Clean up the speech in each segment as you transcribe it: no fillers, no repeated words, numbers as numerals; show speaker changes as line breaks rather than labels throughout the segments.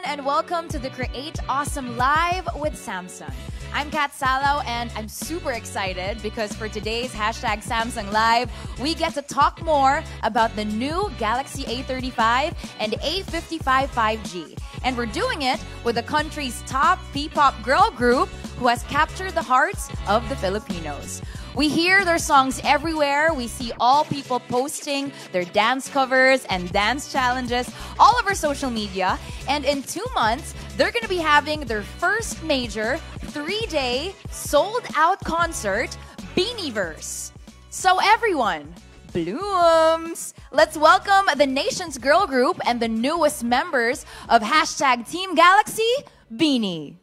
and welcome to the Create Awesome Live with Samsung. I'm Kat Salaw and I'm super excited because for today's hashtag Samsung Live, we get to talk more about the new Galaxy A35 and A55 5G. And we're doing it with the country's top P-pop girl group who has captured the hearts of the Filipinos. We hear their songs everywhere. We see all people posting their dance covers and dance challenges all over social media. And in 2 months, they're going to be having their first major 3-day sold-out concert, Beanieverse. So everyone, blooms! Let's welcome the nation's girl group and the newest members of hashtag Team Galaxy, Beanie.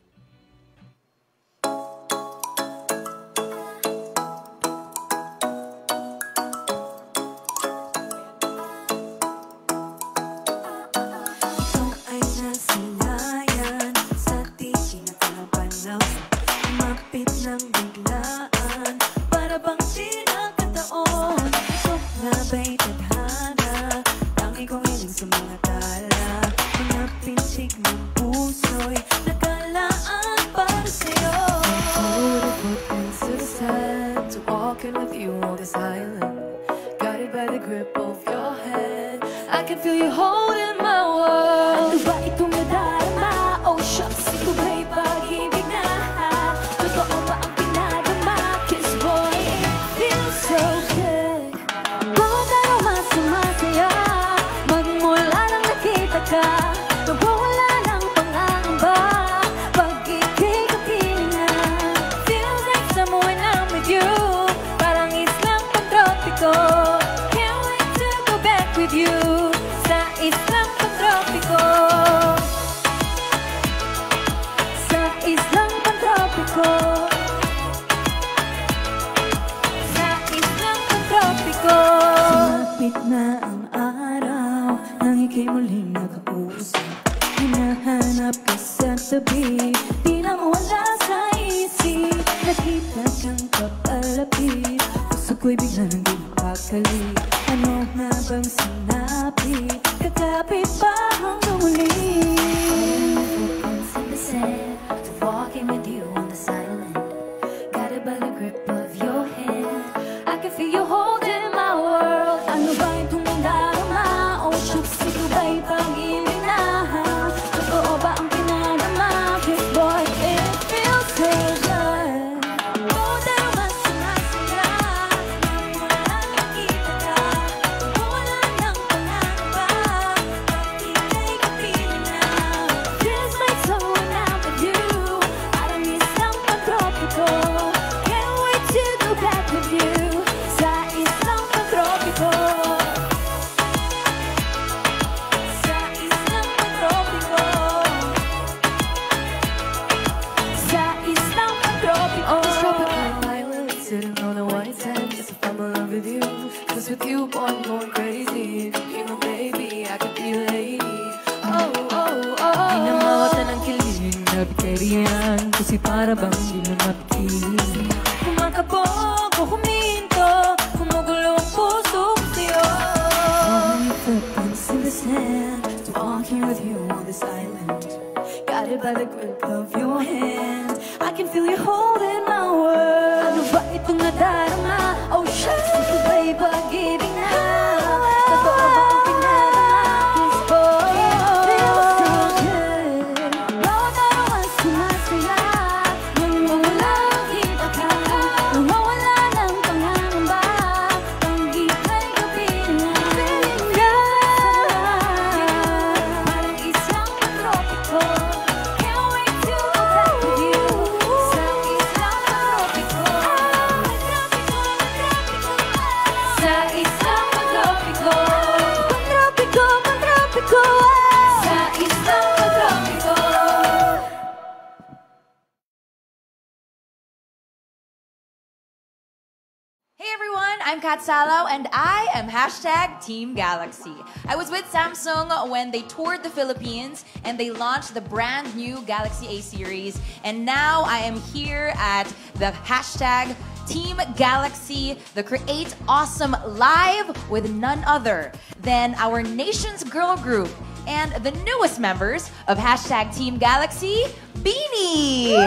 I'm Kat Salaw and I am hashtag Team Galaxy. I was with Samsung when they toured the Philippines and they launched the brand new Galaxy A series. And now I am here at the hashtag Team Galaxy, the Create Awesome Live with none other than our nation's girl group, and the newest members of Hashtag Team Galaxy, Beanie!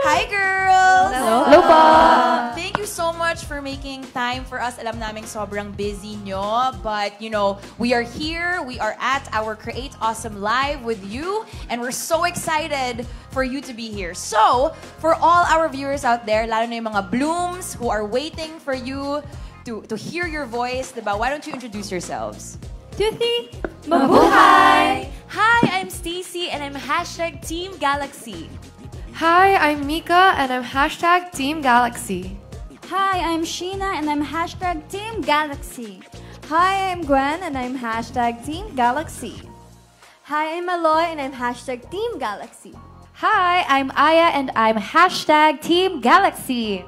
Hi, girls!
Hello po!
Thank you so much for making time for us. Alam naming sobrang busy nyo, but you know, we are here. We are at our Create Awesome Live with you, and we're so excited for you to be here. So, for all our viewers out there, lalo na yung mga blooms who are waiting for you to hear your voice, diba? Why don't you introduce yourselves?
Tuthi!
Mabuhay! Hi, I'm Stacy and I'm Hashtag Team Galaxy.
Hi, I'm Mika and I'm Hashtag Team Galaxy.
Hi, I'm Sheena and I'm Hashtag Team Galaxy. Hi, I'm Gwen and I'm Hashtag Team Galaxy. Hi, I'm Aloy and I'm Hashtag Team Galaxy.
Hi, I'm Aya and I'm Hashtag Team Galaxy.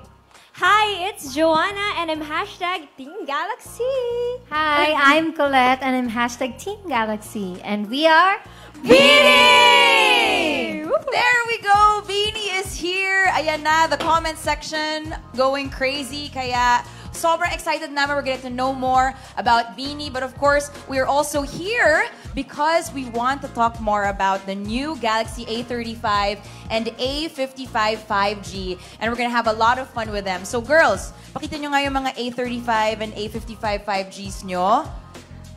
Hi, it's Joanna and I'm Hashtag Team Galaxy.
Hi, I'm Colette and I'm Hashtag Team Galaxy. And we are...
Beanie! There we go! Beanie is here. Ayan na, the comment section going crazy. Kaya sobrang excited namin. We're getting to know more about Beanie. But of course, we're also here because we want to talk more about the new Galaxy A35 and A55 5G. And we're gonna have a lot of fun with them. So girls, pakita nyo nga yung mga A35 and A55 5Gs nyo.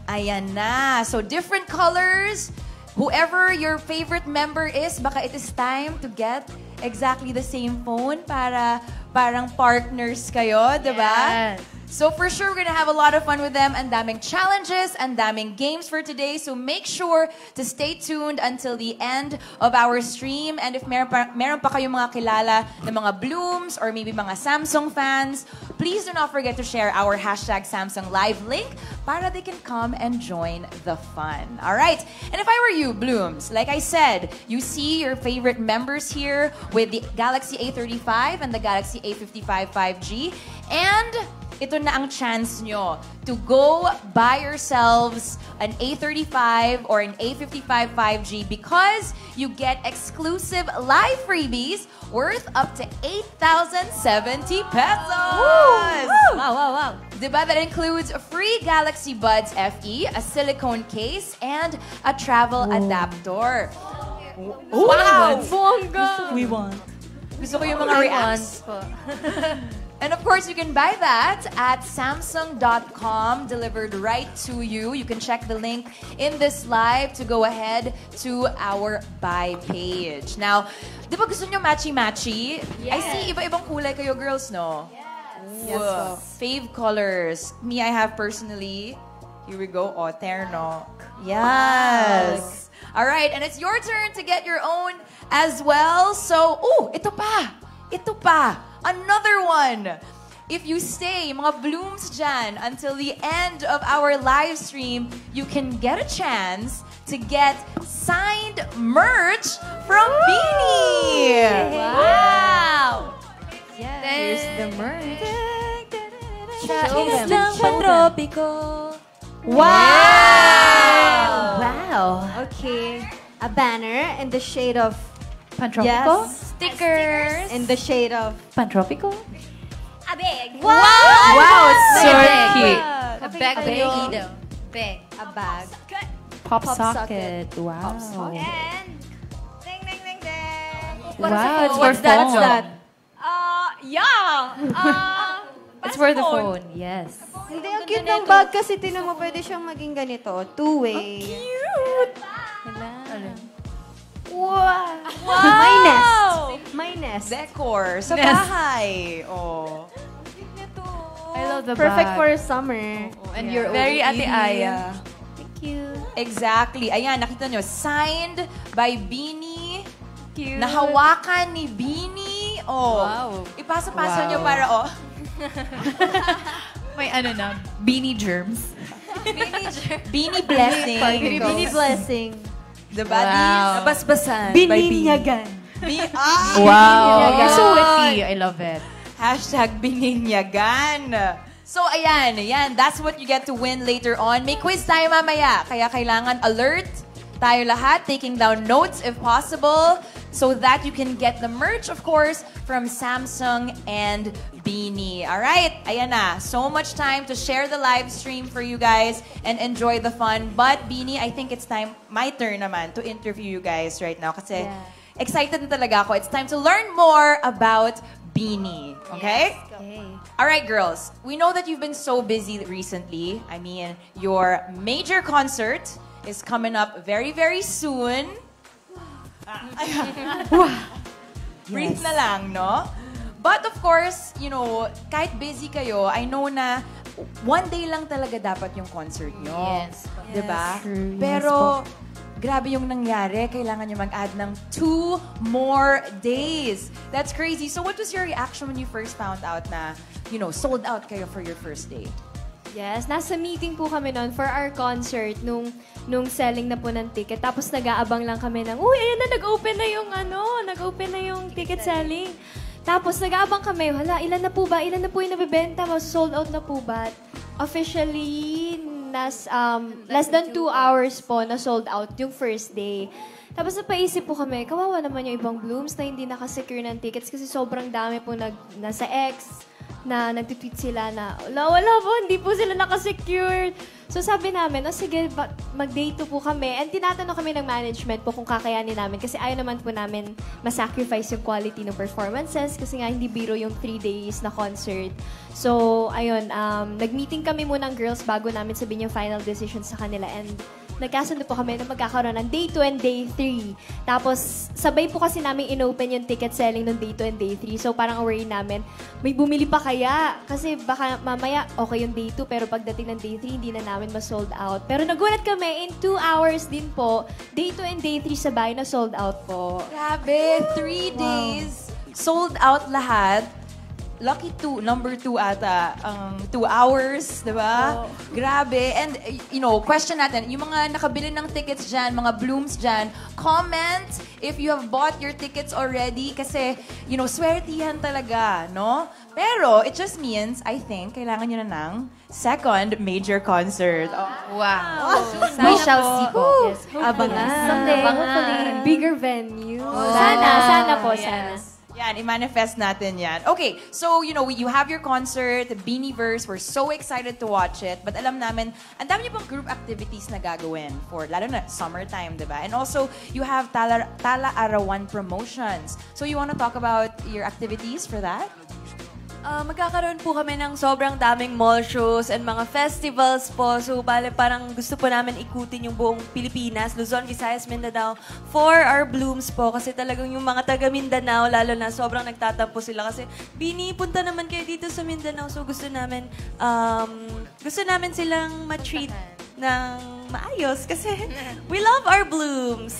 Ayan na. So different colors. Whoever your favorite member is, baka it is time to get exactly the same phone para parang partners kayo, diba?
Yes.
So for sure, we're gonna have a lot of fun with them. And daming challenges and daming games for today. So make sure to stay tuned until the end of our stream. And if meron pa kayong mga kilala ng mga blooms or maybe mga Samsung fans, please do not forget to share our Hashtag Samsung Live link para they can come and join the fun. All right. And if I were you, blooms, like I said, you see your favorite members here with the Galaxy A35 and the Galaxy A55 5G. And ito na ang chance nyo to go buy yourselves an A35 or an A55 5G because you get exclusive live freebies worth up to 8,070 pesos!
Wow.
Diba? That includes a free Galaxy Buds FE, a silicone case, and a travel adapter. Wow!
Bongga!
We want.
Gusto ko yung mga reacts. And of course, you can buy that at Samsung.com, delivered right to you. You can check the link in this live to go ahead to our buy page. Now, di ba gusto nyo matchy-matchy?
Yes.
I see iba-ibang kulay kayo, girls, no?
Yes.
Wow. Fave colors. Me, I have personally, here we go, terno. Yes. All right, and it's your turn to get your own as well. So, ito pa. Another one. If you stay, mga blooms dyan, until the end of our live stream, you can get a chance to get signed merch from Beanie.
Wow!
Yes.
Here's the merch.
Wow!
Okay. A banner in the shade of
Pantropico?
Yes.
Stickers?
in the shade of
Pantropico?
a bag.
Wow, it's so
Bag.
cute.
A bag. Bag.
A bag.
Pop
Pop
socket. Wow.
And ding ding ding ding.
Wow, it's for
What's that?
phone.
What's that?
It's for the phone. Yes.
Hindi, ang cute ng bag kasi tinan mo, pwede siyang maging ganito. Two-way.
Wow.
My nest.
Decor sa
Yes.
bahay. Oh.
I love the
Perfect
bag.
for summer.
And you're
Very Ate Aya.
Thank you.
Exactly. Ayan, nakita nyo. Signed by Beanie.
Cute.
Nahawakan ni Beanie. Oh.
Wow.
Ipasa-pasa
Wow.
nyo para,
May beanie germs.
Beanie blessing.
Bini blessing.
Diba?
Wow. Basbasan.
Bininyagan.
Wow. You're so
Yun.
witty. I love it.
Hashtag bininyagan. So, ayan. That's what you get to win later on. May quiz tayo mamaya. Kaya kailangan alert. tayo lahat, taking down notes if possible, so that you can get the merch, of course, from Samsung and Beanie. Alright, ayan na. So much time to share the live stream for you guys and enjoy the fun. But Beanie, I think it's time, my turn naman, to interview you guys right now. Kasi excited na talaga ako. It's time to learn more about Beanie. Okay?
Yes, okay.
Alright, girls. We know that you've been so busy recently. I mean, your major concert is coming up very, very soon. Breathe na lang, no? But of course, you know, kahit busy kayo, I know na one day lang talaga dapat yung concert nyo.
Yes.
Diba?
True.
Pero, grabe yung nangyari. Kailangan nyo mag-add ng 2 more days. That's crazy. So what was your reaction when you first found out na, you know, sold out kayo for your first day?
Yes, nasa meeting po kami noon for our concert nung selling na po ng ticket. Tapos nag-aabang lang kami ng, uy, ayan na, nag-open na yung ticket selling. Tapos nag-aabang kami, hala, ilan na po yung nabibenta? Sold out na po ba? Officially, less than 2 hours po na sold out yung first day. Tapos napaisip po kami, kawawa naman yung ibang Blooms na hindi nakasecure ng tickets kasi sobrang dami po nasa X na nagtitweet sila na, wala po, hindi po sila nakasecure. So sabi namin, sige, mag-day 2 po kami. And tinatanong kami ng management po kung kakayanin namin kasi ayaw naman po namin masacrifice yung quality ng performances kasi nga hindi biro yung 3 days na concert. So, ayun, nag-meeting kami muna ng girls bago namin sabihin yung final decision sa kanila. And nagkasundo po kami na magkakaroon ng day 2 and day 3. Tapos, sabay po kasi namin inopen yung ticket selling ng day 2 and day 3. So, parang worry namin, may bumili pa kaya? Kasi baka mamaya okay yung day 2, pero pagdating ng day 3, hindi na namin ma-sold out. Pero nagulat kami, in 2 hours din po, day 2 and day 3 sabay na sold out po.
Grabe, 3 days, sold out lahat. Lucky number 2 ata, 2 hours, di ba? Oh. Grabe. And, you know, question natin, yung mga nakabili ng tickets dyan, mga Blooms dyan, comment if you have bought your tickets already kasi, you know, swertihan talaga, no? Pero, it just means, I think, kailangan nyo na ng second major concert. Oh.
Wow.
We shall see po.
Yes,
Abangan.
Someday,
Hopefully.
bigger venue. Sana po, sana.
Yan, i-manifest natin yan. Okay, so, you know, you have your concert, the Beanieverse. We're so excited to watch it. But alam namin, ang dami niyo pang group activities na gagawin for, lalo na summertime, di ba? And also, you have Tala Arawan promotions. So, you want to talk about your activities for that?
Magkakaroon po kami ng sobrang daming mall shows and mga festivals po. So, bale, parang gusto po namin ikutin yung buong Pilipinas, Luzon, Visayas, Mindanao for our Blooms po. Kasi talagang yung mga taga Mindanao, lalo na sobrang nagtatampo sila. Kasi, Bini, punta naman kayo dito sa Mindanao. So, gusto namin silang ma-treat ng maayos. Kasi, we love our Blooms.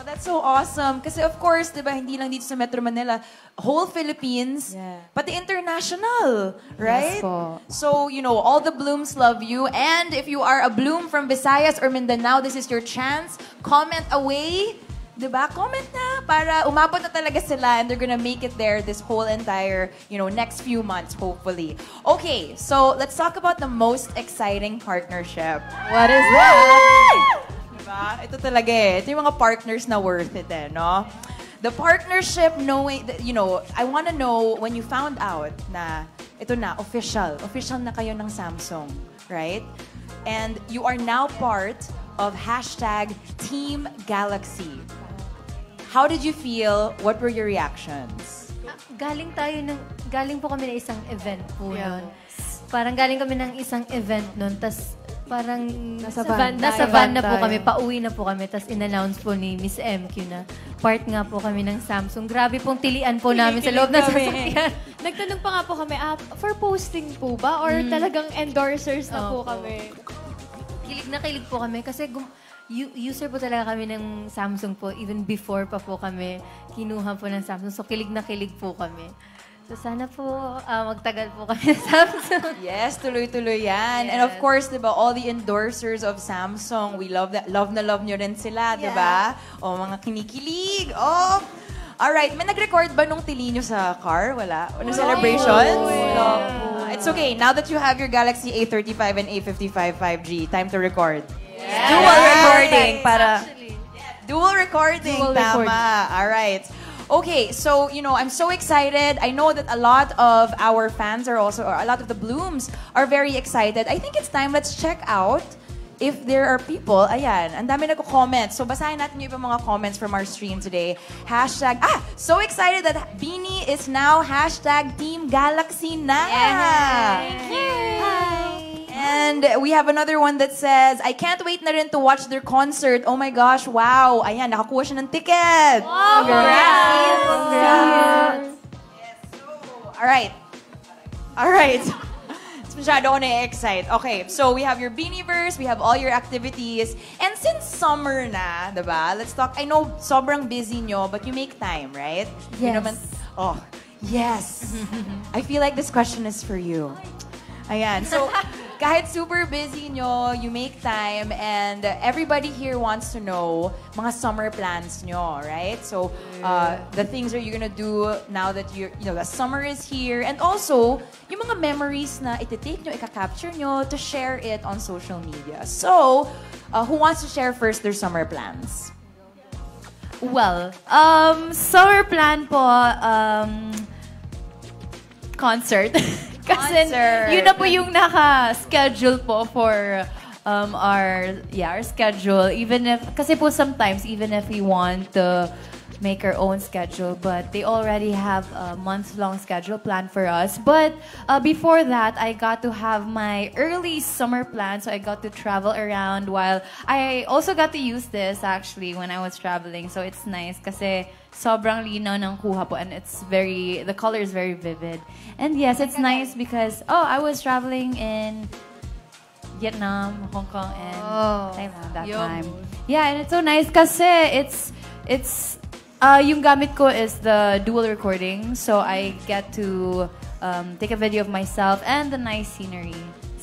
That's so awesome. Kasi of course, di ba, hindi lang dito sa Metro Manila, whole Philippines, pati international, right?
Yes po.
So, you know, all the Blooms love you. And if you are a Bloom from Visayas or Mindanao, this is your chance. Comment away. Di ba? Comment na para umabot na talaga sila and they're gonna make it there this whole entire, you know, next few months, hopefully. Okay, so let's talk about the most exciting partnership.
What is that?
Diba? Ito talaga eh. Ito yung mga partners na worth it eh, no? The partnership, knowing, you know, I want to know when you found out na ito na, official na kayo ng Samsung, right? And you are now part of #Team Galaxy. How did you feel? What were your reactions?
Galing po kami ng isang event po nun. Parang galing kami ng isang event nun, tas parang nasa van na po kami, pauwi na po kami, tas in-announce po ni Miss MQ na part nga po kami ng Samsung. Grabe pong tilian po namin sa loob ng sasakyan.
Nagtanong pa nga po kami, for posting po ba? Or talagang endorsers na po kami?
Kilig na kilig po kami kasi user po talaga kami ng Samsung po. Even before pa po kami kinuha po ng Samsung. So kilig na kilig po kami. So sana po magtagal po kami sa Samsung.
Yes, tuloy-tuloy yan. Yes. And of course, diba, all the endorsers of Samsung, we love that. Love na love nyo rin sila, diba? O, mga kinikilig. Oh! Alright, may nag-record ba nung tili nyo sa car? Wala? O, nung celebrations? It's okay. Now that you have your Galaxy A35 and A55 5G, time to record.
Dual recording para...
Dual recording, tama. All right. Okay, so, I'm so excited. I know that a lot of our fans are also, or a lot of the Blooms are very excited. I think it's time, let's check out if there are people. Ayan, ang dami nagko-comment. So, basahin natin yung ibang mga comments from our stream today. Hashtag, so excited that Beanie is now hashtag Team Galaxy na.
Thank you.
Hi. And we have another one that says, I can't wait na rin to watch their concert. Oh my gosh, wow. Ayan, nakakuha siya ng ticket.
Oh, congrats.
Yes, so, all right. It's masyado ako na-excite. Okay, so we have your Beanieverse, we have all your activities. And since summer na, diba? Let's talk. I know sobrang busy nyo, but you make time, right?
Yes.
Yes. I feel like this question is for you. Ayan. So, kahit super busy nyo, you make time, and everybody here wants to know mga summer plans nyo, right? So, the things that you're gonna do now that the summer is here, and also, yung mga memories na iti-take nyo, ika-capture nyo to share it on social media. So, who wants to share first their summer plans?
Well, summer plan po, concert. Kasi yun na po yung naka-schedule po for our schedule. Kasi po sometimes, even if we want to make our own schedule, but they already have a month-long schedule planned for us. But before that, I got to have my early summer plan, so I got to travel around while I also got to use this actually when I was traveling. So it's nice kasi sobrang linaw ng kuha po, and the color is very vivid. And yes, it's nice because I was traveling in Vietnam, Hong Kong, and Thailand that time. Yeah, and it's so nice kasi it's yung gamit ko is the dual recording, so I get to take a video of myself and the nice scenery.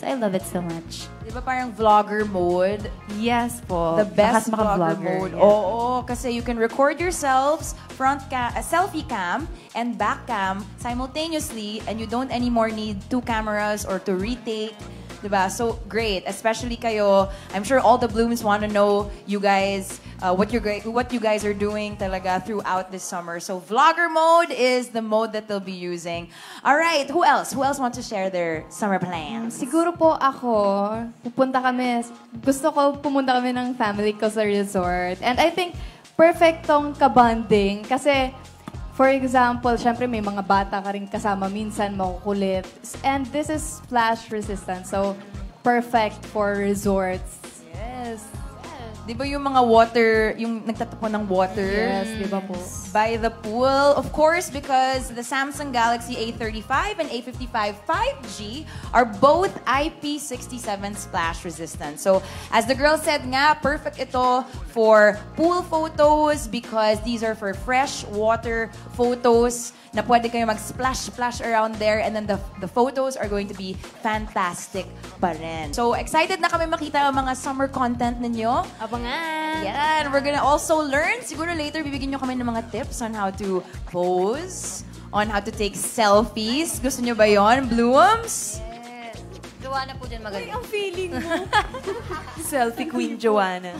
So I love it so much.
Di ba parang vlogger mode?
Yes po.
The best vlogger mode.
Yeah.
Oo, kasi you can record yourselves, selfie cam, and back cam simultaneously, and you don't anymore need 2 cameras or to retake. Diba? So, great. Especially kayo. I'm sure all the Blooms want to know you guys, what you guys are doing talaga throughout this summer. So, vlogger mode is the mode that they'll be using. All right. Who else? Who else wants to share their summer plans?
Siguro po ako, gusto ko pumunta kami ng family ko sa resort. And I think, perfect tong kabanding kasi for example, syempre may mga bata ka rin kasama, minsan makukulit. And this is splash resistant, so perfect for resorts.
Yes. Di ba yung mga water, yung nagtatapon ng water?
Yes, di ba po?
By the pool. Of course, because the Samsung Galaxy A35 and A55 5G are both IP67 splash resistant. So, as the girl said nga, perfect ito for pool photos because these are for fresh water photos na pwede kayo mag-splash around there, and then the photos are going to be fantastic pa rin. So, excited na kami makita ang mga summer content ninyo.
Abangan!
Yeah, and we're gonna also learn, siguro later, bibigyan nyo kami ng mga tips on how to pose, on how to take selfies. Gusto nyo ba yon, Blooms?
Yes. Joanna po din magaling.
Ang feeling mo. Selfie Queen Joanna.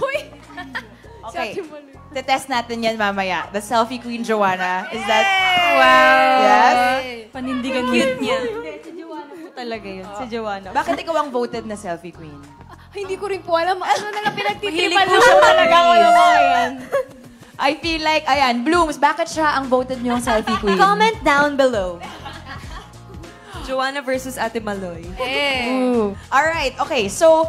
Okay. Tetest natin yan mamaya. The selfie queen Joanna. Is that... Wow! Yes?
Panindigan cute niya.
Si Joanna po talaga yun. Si Joanna.
Bakit ikaw ang voted na selfie queen?
Hindi ko rin po alam. Ano na lang pinagtitripan
Mahilig
lang
po siya
talaga ako yung mga yan.
I feel like, ayan, Blooms, bakit siya ang voted nyo yung selfie queen?
Comment down below. Joanna versus Ate Maloy.
All right. Okay. So,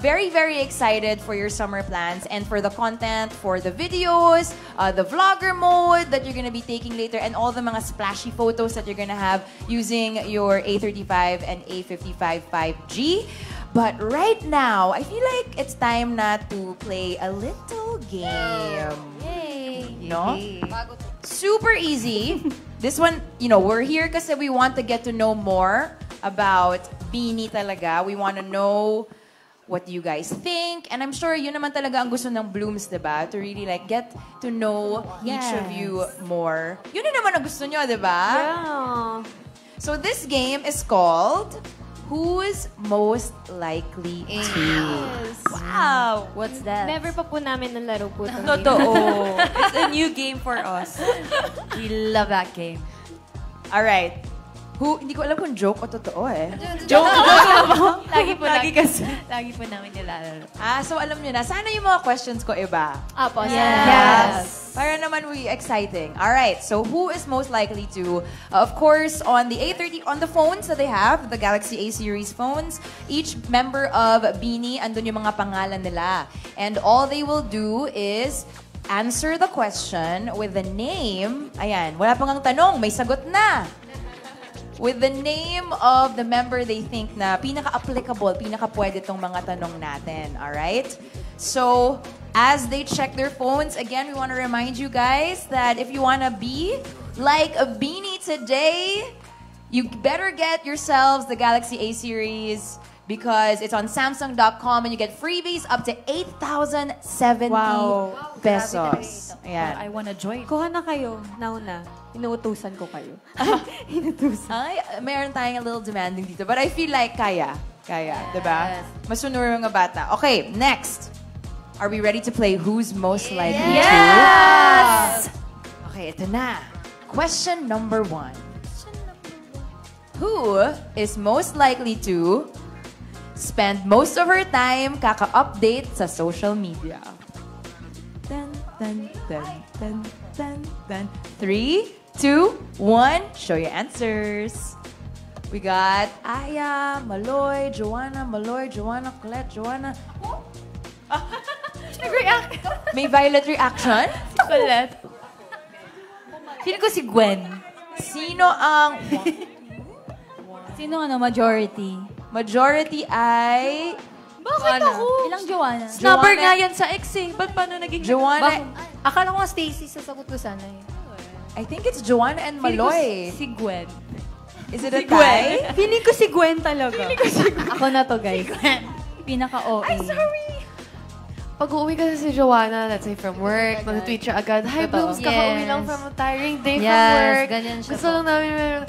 very, very excited for your summer plans and for the content, for the videos, the vlogger mode that you're going to be taking later, and all the mga splashy photos that you're going to have using your A35 and A55 5G. But right now, I feel like it's time na to play a little game.
Yay!
No? Super easy. This one, we're here kasi we want to get to know more about Beanie talaga. We want to know what you guys think. And I'm sure yun naman talaga ang gusto ng Blooms, diba? To really get to know each of you more. Yun na naman ang gusto nyo, diba?
Yeah.
So this game is called Who's most likely to?
Wow!
What's that?
Never pa po namin nalaro po ito.
Totoo. It's a new game for us.
We love that game.
Alright. Hindi ko alam kung joke o totoo eh.
Joke! Lagi po namin nilalaro.
So alam nyo na, sana yung mga questions ko iba.
Apo,
Yes. Para naman exciting. Alright, so who is most likely to? Of course, on the A30, on the phones that they have, the Galaxy A series phones, each member of Beanie, andun yung mga pangalan nila. And all they will do is answer the question with the name. Ayan, wala pang ang tanong, may sagot na. With the name of the member they think na pinaka-applicable, pinaka-pwede tong mga tanong natin. Alright? So, as they check their phones, again, we want to remind you guys that if you want to be like a Beanie today, you better get yourselves the Galaxy A series because it's on Samsung.com and you get freebies up to 8,070 pesos. Ayan.
I wanna join.
Kuha na kayo. Nauna. Inuutusan ko kayo.
Ay, meron tayong a little demanding dito. But I feel like kaya. Kaya, diba? Masunuro mga bata. Okay, next. Are we ready to play Who's Most Likely to?
Yes!
Okay, ito na. Question number 1. Who is most likely to spend most of her time kaka-update sa social media? Dun, dun, dun, dun, dun, dun. 3, 2, 1. Show your answers. We got Aya, Maloy, Joanna, Colette, Joanna.
Nag-react.
May violet reaction?
Si Colette. Feeling ko si Gwen.
Sino ang...
Sino majority?
Majority ay...
Bakit ako?
Ilang Joanna?
Snapper nga yan sa ex eh. Ba't paano naging...
Joanna...
Akala ko nga Stacy, sasagot ko sana eh.
I think it's Joanna and Maloy.
Si Gwen.
Is it a tie?
Feeling ko si Gwen talaga. Ako na to, guys. Pinaka-OA.
I'm sorry.
Pag uuwi kasi si Joanna, let's say from work, mag-tweet siya agad, "Hi, Blooms, kakauwi lang from a tiring day from work."
Ganyan siya
Gusto lang namin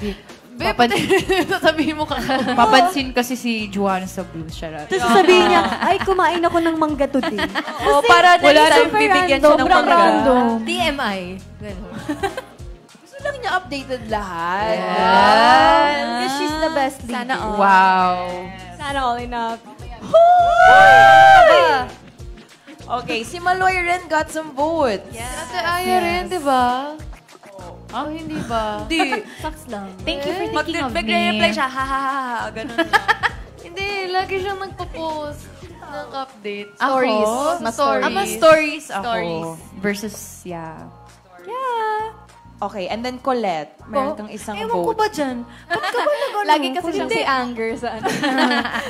sasabihin mo ka.
Papansin kasi si Joanna sa blues. Charot.
Tapos sasabihin niya, ay, kumain ako ng mangga today.
Oh, para
wala
next time
super
bibigyan
random,
siya ng
sobrang
mangga.
random.
TMI. Ganun.
Gusto lang niya updated lahat.
Because she's the best leader.
Sana all.
Wow.
Sana all enough.
Okay, si Maloy rin got some votes.
Ate Aya rin, di ba? Oh, hindi ba?
Hindi.
Sucks lang.
Thank you for thinking of me.
Magre-reply siya, ha ha ha ha, ganun lang.
Hindi, lagi siyang nagpo-post ng update.
Stories.
Mas stories.
Mas stories ako.
Stories.
Versus, yeah.
Okay, and then Colette. Meron kang isang
Ewan ko
vote.
ba dyan? Ba't ka ba nag-ano?
Lagi kasi siyang si Anger sa ano.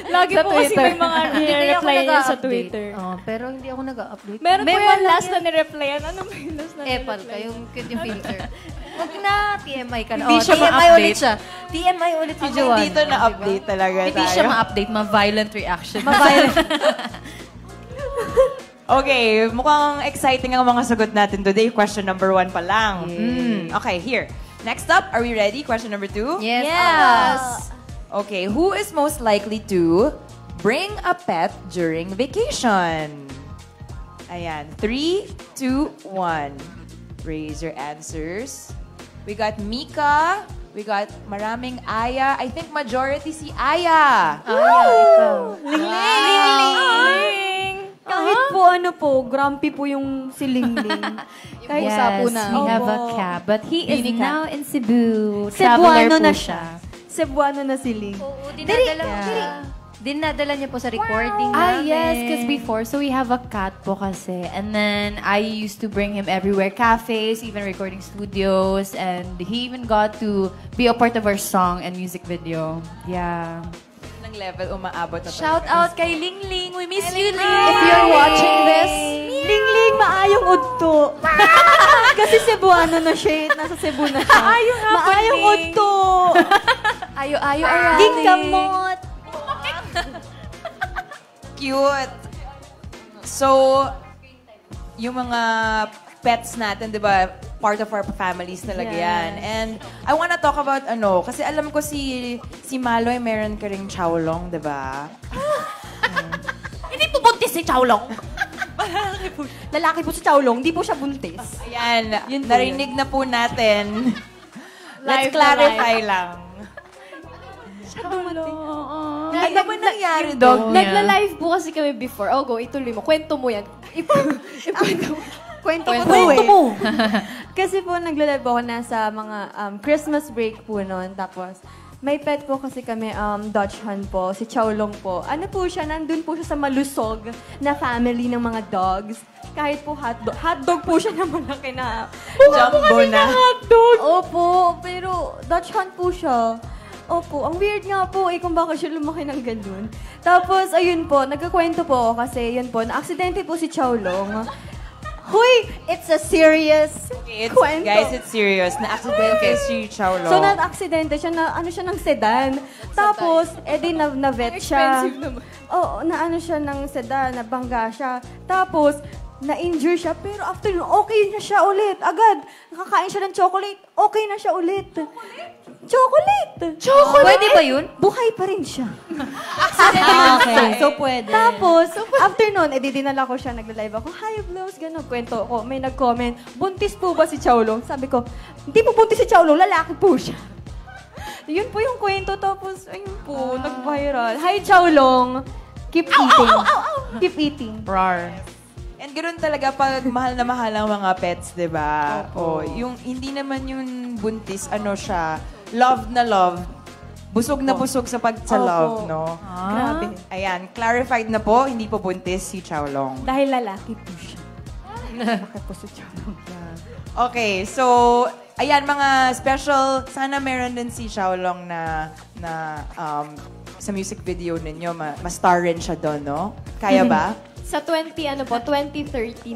Lagi po kasi may mga nire-reply niya sa
nag-a-update.
Twitter.
Pero hindi ako nag-update.
Meron
May
po
man
yung
lang
last na nire-replyan. Ano ba yung last na
Epal ka, yung cute yung filter. Huwag na, TMI ka na.
Hindi siya
TMI
ma-update.
ulit siya. TMI ulit si
Ang
Joanna.
dito na-update talaga
Hindi
tayo.
siya ma-update, ma-violent reaction.
Okay, mukhang exciting ang mga sagot natin today. Question number 1 pa lang. Okay, here. Next up, are we ready? Question number 2?
Yes.
Okay, who is most likely to bring a pet during vacation? Ayan, 3, 2, 1. Raise your answers. We got Mika. We got maraming Aya. I think majority si Aya.
Kahit po ano po, grumpy po yung si Lingling. Kahit
Yes,
usapo na.
we have a
Opo.
cat. But he is
Mini cat.
now in Cebu.
Cebuano
Traveler
na
po
siya. Cebuano na si Ling.
Oo, dinadala niya po sa recording
Ah,
namin.
yes, because before, so we have a cat po kasi. And then, I used to bring him everywhere, cafes, even recording studios. And he even got to be a part of our song and music video. Yeah.
Ng level umaabot na
Shout out kay Lingling. We miss you, Ling.
If you're watching this,
Lingling, maayong udto. Kasi Cebuano na siya. Nasa Cebu na siya. Maayong udto.
ayo-ayo arali.
Ding kamot.
Cute. So, yung mga pets natin, di ba? Part of our families talaga yan. And I wanna talk about kasi alam ko si Maloy meron ka ring Chowlong, di ba?
Hindi po buntis si Chowlong.
Lalaki po si Chowlong, di po siya buntis.
Ayan, narinig na po natin. Let's clarify lang. Ano ba nangyari doon?
Nagla-live po kasi kami before. Oh, go, ituloy mo. Kwento mo yan.
Kwento mo. Kasi po, nagla-live ako nasa mga Christmas break po noon. Tapos, may pet po kasi kami, Dutch Hun po, si Chowlong po. Ano po siya, nandun po siya sa malusog na family ng mga dogs. Kahit po hotdog po siya na malaki na.
Jumbo na.
Opo, pero Dutch Hun po siya. Opo, ang weird nga po kung bakit siya lumaki ng ganun. Tapos, ayun po, nagkakwento po ako kasi yun po, na-aksidente po si Chowlong. Huy, it's a serious kwento.
Guys, it's serious. Na-aksidente si Chowlong.
So, na-aksidente siya, siya ng sedan. Tapos, edi na-vet siya.
Expensive naman.
Oo, na siya ng sedan, nabangga siya. Tapos, na-injure siya, pero after nun, okay na siya ulit. Agad, nakakain siya ng chocolate, okay na siya ulit. Chocolate!
Pwede ba yun?
Buhay pa rin siya.
Okay. So, pwede.
Tapos, after nun, dinala ko siya, nagla-live ako, hi, Blows, gano'n, kwento ko. May nag-comment, buntis po ba si Chowlong? Sabi ko, hindi po buntis si Chowlong, lalaki po siya. Yun po yung kwento, tapos, ayun po, nag-viral. Hi, Chowlong! Keep eating. Keep eating.
Rar. And ganoon talaga pag mahal na mahal ang mga pets, di ba? O, yung hindi naman yung buntis, siya, love na love. Busog na busog sa love, no?
Grabe.
Ayan, clarified na po, hindi po buntis si Chowlong.
Dahil lalaki po siya. Lalaki po si Chowlong.
Okay, so, ayan, mga special, sana meron din si Chowlong na sa music video ninyo, ma-star rin siya doon, no? Kaya ba?
Sa 2030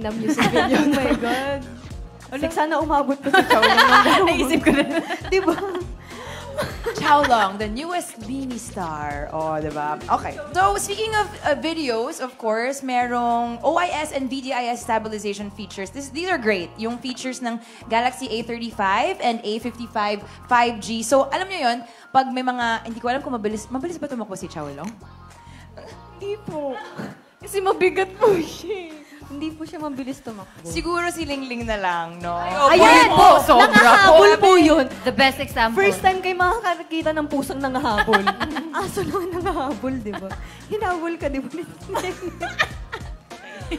na music video.
Oh my God. Like, sana umabot pa si Chowlong.
Naisip ko rin.
Diba?
Chowlong, the newest Beanie Star. Oh, diba? Okay. So, speaking of videos, of course, merong OIS and VDIS stabilization features. These are great. Yung features ng Galaxy A35 and A55 5G. So, alam nyo yun, pag may mga, hindi ko alam kung mabilis ba tumakbo si Chowlong?
Hindi po. Kasi mabigat po siya. Hindi po siya mabilis tumakbo.
Siguro si Lingling na lang, no?
Ayan po! Nangahabol po yun.
The best example.
First time kayo makakakita ng pusang nangahabol. Aso naman nangahabol, di ba? Hinabol ka, di ba?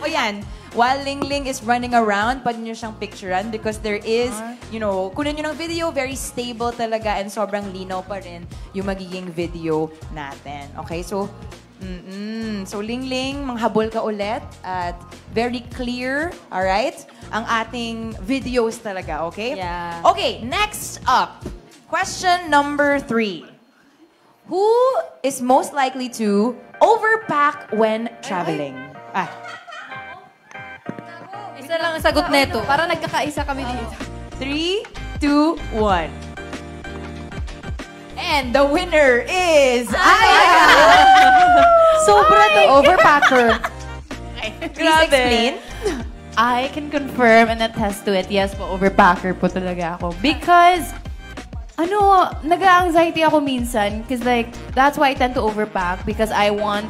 O yan, while Lingling is running around, pwede nyo siyang picturean because there is, kunin nyo ng video, very stable talaga and sobrang linaw pa rin yung magiging video natin. Okay, so, So, Lingling, manghabol ka ulit at very clear, alright? Ang ating videos talaga, okay?
Yeah.
Okay, next up. Question number 3. Who is most likely to overpack when traveling?
Isa lang ang sagot neto.
Para nagkakaisa kami dito.
3, 2, 1. And the winner is Aya!
Sobra to overpacker.
Please explain.
I can confirm and attest to it. Yes po, overpacker po talaga ako. Because, nag-anxiety ako minsan. Because that's why I tend to overpack. Because I want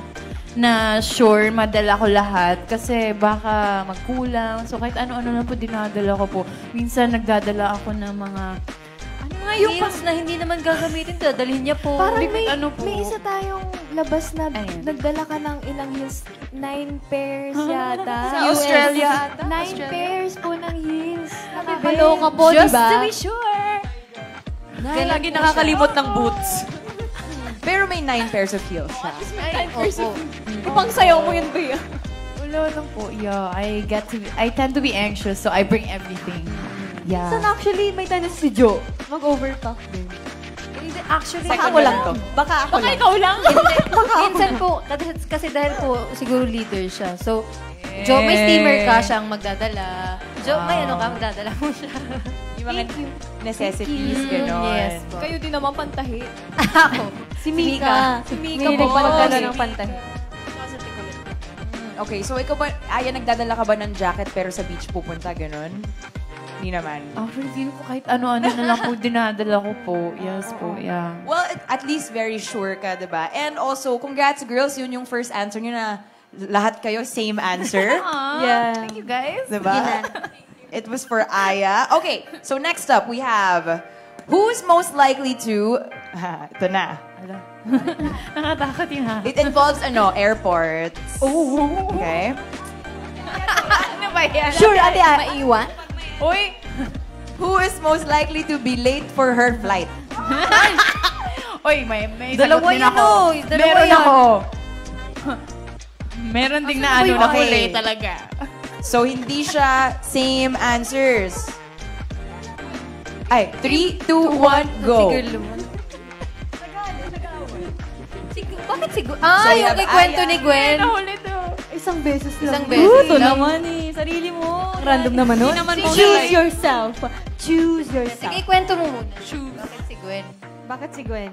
na sure madala ko lahat. Kasi baka magkulang. So kahit ano-ano na po dinadala ko po. Minsan nagdadala ako ng mga
yung heels na hindi naman gagamitin, dadalhin niya po.
Parang may isa tayong labas na nagdala ka ng ilang heels. 9 pairs yata.
Sa Australia ata.
9 pairs po ng heels. Nakakaloka po, diba?
Just to be sure.
Lagi nakakalimot ng boots.
Pero may 9 pairs of heels siya.
Ipang sayaw mo yun, Bea.
wala lang po. Yeah, I tend to be anxious, so I bring everything. Yeah.
Saan actually may tendency si Jo mag-overpack din?
Actually,
Second
ako lang
to.
Baka ako lang.
Ikaw lang?
Minsan po, kasi dahil po siguro leader siya. So, Jo, may steamer ka siyang magdadala. Jo, may ano ka, magdadala mo siya.
Yung mga necessities, gano'n.
Yes po.
Kayo din naman pantahi.
Ako.
Si Mika.
Si Mika
May
po.
magdala ng pantahi.
Okay, so ikaw ba, Aya, nagdadala ka ba ng jacket pero sa beach pupunta, ganun? Hindi naman.
Actually, feel ko kahit ano-ano na lang po dinadala ko po. Yes po, yeah.
Well, at least very sure ka, diba? And also, congrats girls, yun yung first answer nyo na lahat kayo same answer.
Yeah.
Thank you, guys.
Diba? It was for Aya. Okay, so next up, we have, who's most likely to, ito na.
Nakatakot yun ha.
It involves, airports. Okay?
Ano ba yan?
Sure, ate, maiwan?
Uy!
Who is most likely to be late for her flight?
Uy, may
Dalawa
sagot din
yan,
ako.
oh. Dalawa
Meron
yan.
ako. Meron ding na
Okay.
nakahuli talaga.
So, hindi siya same answers. Ay, 3, 2, 1, go.
Bakit siguro?
So,
Ah,
we
yung
have
kay kwento
Aya.
ni Gwen.
Nahuli to.
Isang beses lang.
Isang beses
Ito
lang.
naman Sarili mo. Random naman nun. Choose yourself. Choose yourself.
Sige, kwento mo muna. Bakit si Gwen?
Bakit si Gwen?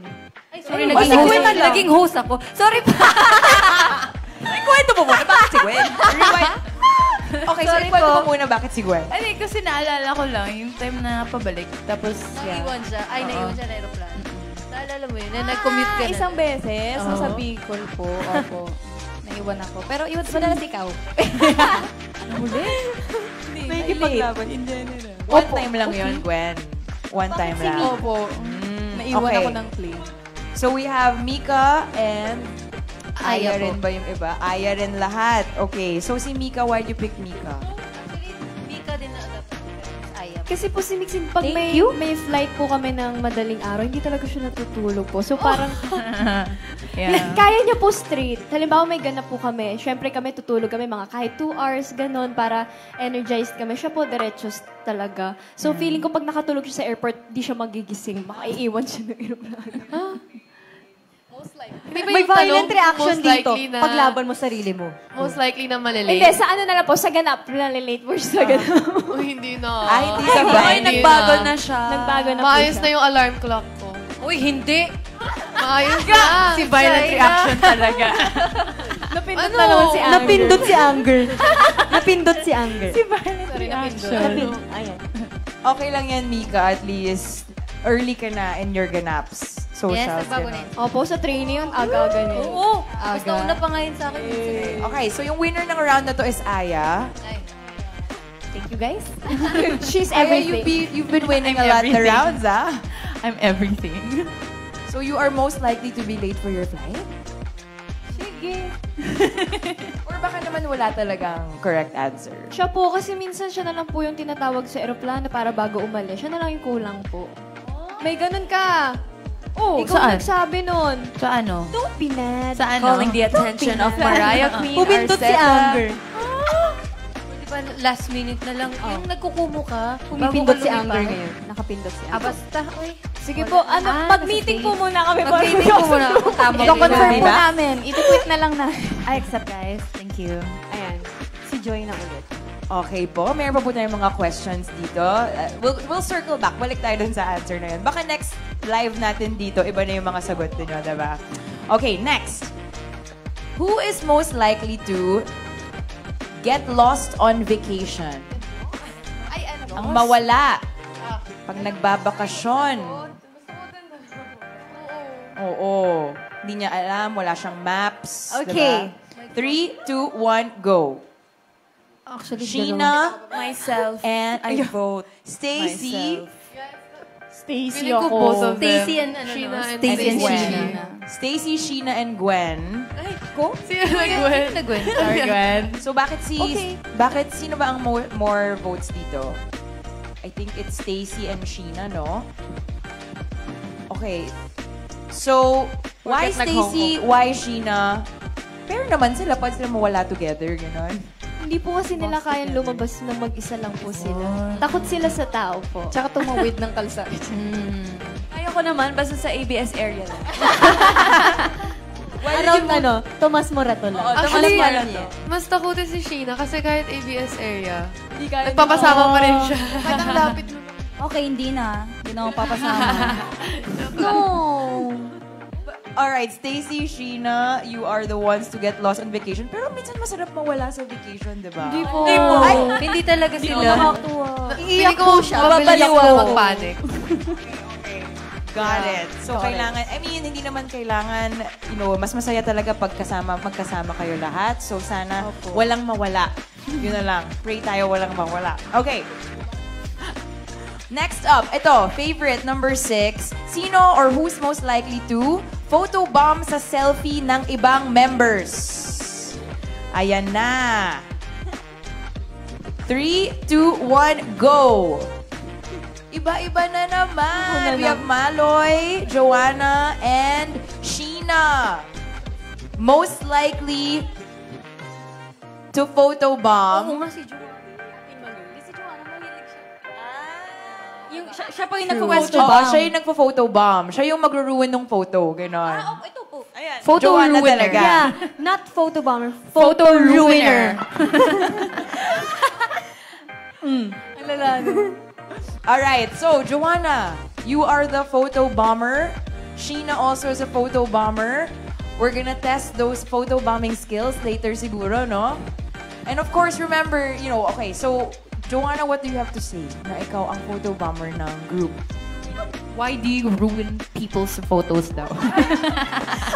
Ay, sorry,
Ay, si Gwen na lang.
naging host ako. Sorry pa.
Ay, kwento mo muna, bakit si Gwen? Rewind. Okay, so
Sorry
kwento
po.
mo muna, bakit si Gwen?
Ay, kasi naalala ko lang yung time na pabalik. Tapos, yeah.
Naiwan siya. Ay, naiwan siya na aeroplano. Naalala mo yun, na nag-commute ka na.
Isang beses,
Oo.
sa Bicol po. Opo. Naiwan ako. Pero iwan madalas ikaw.
Nakikipaglaban.
One time lang yun, Gwen. One time lang.
Opo. Naiwan
okay.
ako ng plane.
So we have Mika and Aya
Aya po.
rin ba yung iba? Aya rin lahat. Okay, so si Mika, why do you pick Mika?
Actually, Mika din na Aya.
Kasi po si Mixin, pag
Thank
may,
you.
may flight po kami ng madaling araw, hindi talaga siya natutulog po. So parang,
Yeah.
kaya niya po straight. Halimbawa may ganap po kami. Siyempre kami tutulog kami mga kahit 2 hours, ganon, para energized kami. Siya po diretsos talaga. So feeling ko pag nakatulog siya sa airport, di siya magigising. Makaiiwan siya ng aeroplano.
Hindi ba
May
yung tanong,
violent reaction
most
dito.
likely na,
Paglaban mo sarili mo.
Most likely na
Hindi,
malilate?
sa ano na lang po, sa ganap. Nalilate po siya sa ganap.
Oh, hindi na.
Ay, hindi sa
Ay,
blind.
nagbago na siya.
Nagbago na po
Maayos
siya.
na yung alarm clock ko.
Uy, hindi.
Maayos na.
Si violent reaction talaga.
Napindot na naman si Anger.
Napindot si Anger. Napindot si Anger.
Sorry, napindot.
Ayan.
Okay lang yan, Mika. At least, early ka na in your ganaps.
Yes,
Socials,
nagbago na
gano'n.
yun.
Opo, sa training yun, aga-aga niya.
Oo. Mas nauna pa ngayon sa akin.
Okay, so yung winner ng round na to is Aya.
Ay.
Thank you, guys. She's
Aya,
everything.
you've been winning a
I'm
lot of
everything.
rounds, ah.
I'm everything.
So you are most likely to be late for your flight?
Sige.
Or baka naman wala talagang correct answer?
Siya po, kasi minsan siya na lang po yung tinatawag sa aeroplano para bago umalis. Siya na lang yung kulang po. May ganun ka.
Oh,
Ikaw
saan?
nagsabi nun.
Sa ano?
Don't be mad.
Sa ano?
Calling the attention of Mariah Queen,
Pumindot si
Arceta.
Anger.
Di ba, last minute na lang. Yung nagkukumo ka.
Pumipindot
bago
si
ka
Anger
lumipad.
ngayon. Nakapindot si
Ah,
Anger.
basta. Uy.
Sige po, mag-meeting po muna kami.
Mag-meeting po muna. Tama.
I-confirm po
Diba?
namin. I-tweet na lang na.
I accept, guys.
Thank you.
Ayan. Si Joy na ulit.
Okay po. Meron pa po tayong mga questions dito. We'll circle back. Balik tayo dun sa answer na yun. Baka next live natin dito, iba na yung mga sagot ninyo, diba? Okay, next. Who is most likely to get lost on vacation?
Ay, ano?
Ang mawala. Pag nagbabakasyon. Oo. Hindi niya alam. Wala siyang maps.
Okay.
Diba? 3, 2, 1, go.
Actually,
Sheena
Myself.
and
I vote
Stacy.
Stacy
Feeling ko both of them.
Stacy and ano,
Sheena
no?
and
Stacy and
Gwen.
Sheena.
Stacy, Sheena, and Gwen.
Sino na Gwen?
Sino Gwen?
Sorry, Gwen.
So bakit sino ba ang more votes dito? I think it's Stacy and Sheena, no? Okay. So, why
Porket
Stacy, why Sheena? Pero naman sila, pwede sila mawala together, gano'n.
Hindi po kasi nila kayang lumabas na mag-isa lang po sila. Takot sila sa tao po.
Tsaka tumawid ng kalsada.
Ayoko naman, basta sa ABS area lang.
Around Tomas Morato lang.
Actually,
Tomas Morato.
mas takutin si Sheena kasi kahit ABS area, nagpapasama pa rin siya.
Ba't ang lapit mo?
Okay, hindi na. Hindi na ako papasama.
No.
Alright, Stacy, Sheena, you are the ones to get lost on vacation. Pero minsan masarap mawala sa vacation, di ba?
Hindi po.
Ay, hindi talaga sila.
Feeling ko, mababaliw ako mag-panic.
Got it. So, kailangan, I mean, hindi naman kailangan, you know, mas masaya talaga pag magkasama kayo lahat. So, sana walang mawala. Yun na lang. Pray tayo walang mawala. Okay. Next up, ito, favorite, number 6. Sino or who's most likely to photobomb sa selfie ng ibang members? Ayan na. 3, 2, 1, go! Iba-iba na naman. We have Maloy, Joanna, and Sheena. Most likely to photobomb.
Oo nga si Joanna. Si Joanna, mahilig siya. Siya pa yung nagpo-photobomb.
Siya yung nagpo-photobomb. Siya yung magro-ruin ng photo. Ganon.
Ito po. Ayan.
Photo Joanna ruiner. Talaga.
Yeah, not photobomber.
Photo ruiner.
Ang lalano.
Alright, so Joanna, you are the photo bomber. Sheena also is a photo bomber. We're gonna test those photo bombing skills later siguro, no? And of course, remember, you know, okay, so Joanna, what do you have to say na ikaw ang photo bomber ng group?
Why do you ruin people's photos daw?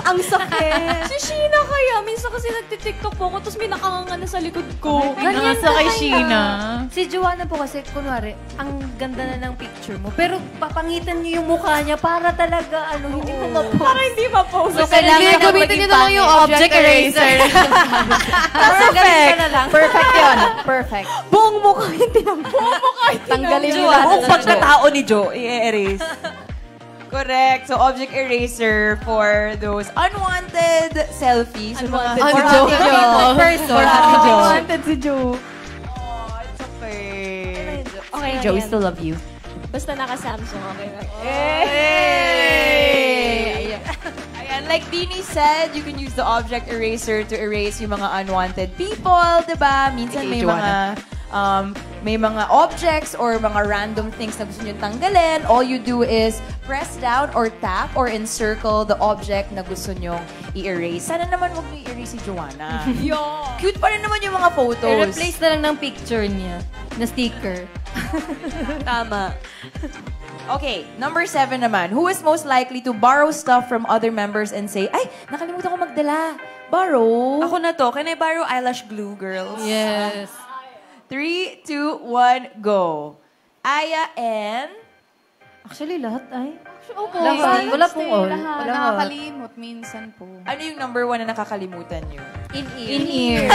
Ang sakit.
Si Sheena kaya, minsan kasi nagtitiktok po ako, tapos may nakanganga na sa likod ko.
Ganyan sa kay Sheena.
Si Joanna po kasi, kunwari, ang ganda na ng picture mo. Pero papangitan niyo yung mukha niya para talaga, hindi mo ma-post.
Para hindi ma-post.
So, kailangan
Gamitin niyo na lang yung object eraser.
Perfect.
Perfect yun. Perfect.
Buong mukha yung tinanggal.
Tanggalin niyo
Joanna,
lahat
buong
sa
pagkatao ni Jo, i-erase.
Correct. So, object eraser for those unwanted selfies.
Unwanted
For
si Joe.
other
Person. Unwanted si Joe.
Oh, it's okay.
Okay,
Joe, we still love you.
Basta naka-Samsung, okay lang.
Hey! Ayan, like Dini said, you can use the object eraser to erase yung mga unwanted people, diba? Minsan may may mga objects or mga random things na gusto nyo tanggalin. All you do is press down or tap or encircle the object na gusto nyo i-erase. Sana naman huwag nyo i-erase si Joanna. Cute pa rin naman yung mga photos.
I-replace na lang ng picture niya na sticker.
Tama.
Okay, number 7 naman. Who is most likely to borrow stuff from other members and say, ay, nakalimutan ko magdala. Borrow.
Ako na to. Can I borrow eyelash glue, girls?
Yes.
3, 2, 1, go. Aya and...
Actually, lahat ay.
Opo.
Lahat. Wala pong all.
Lahat. Nakakalimot minsan po.
Ano yung number 1 na nakakalimutan nyo?
In-ear.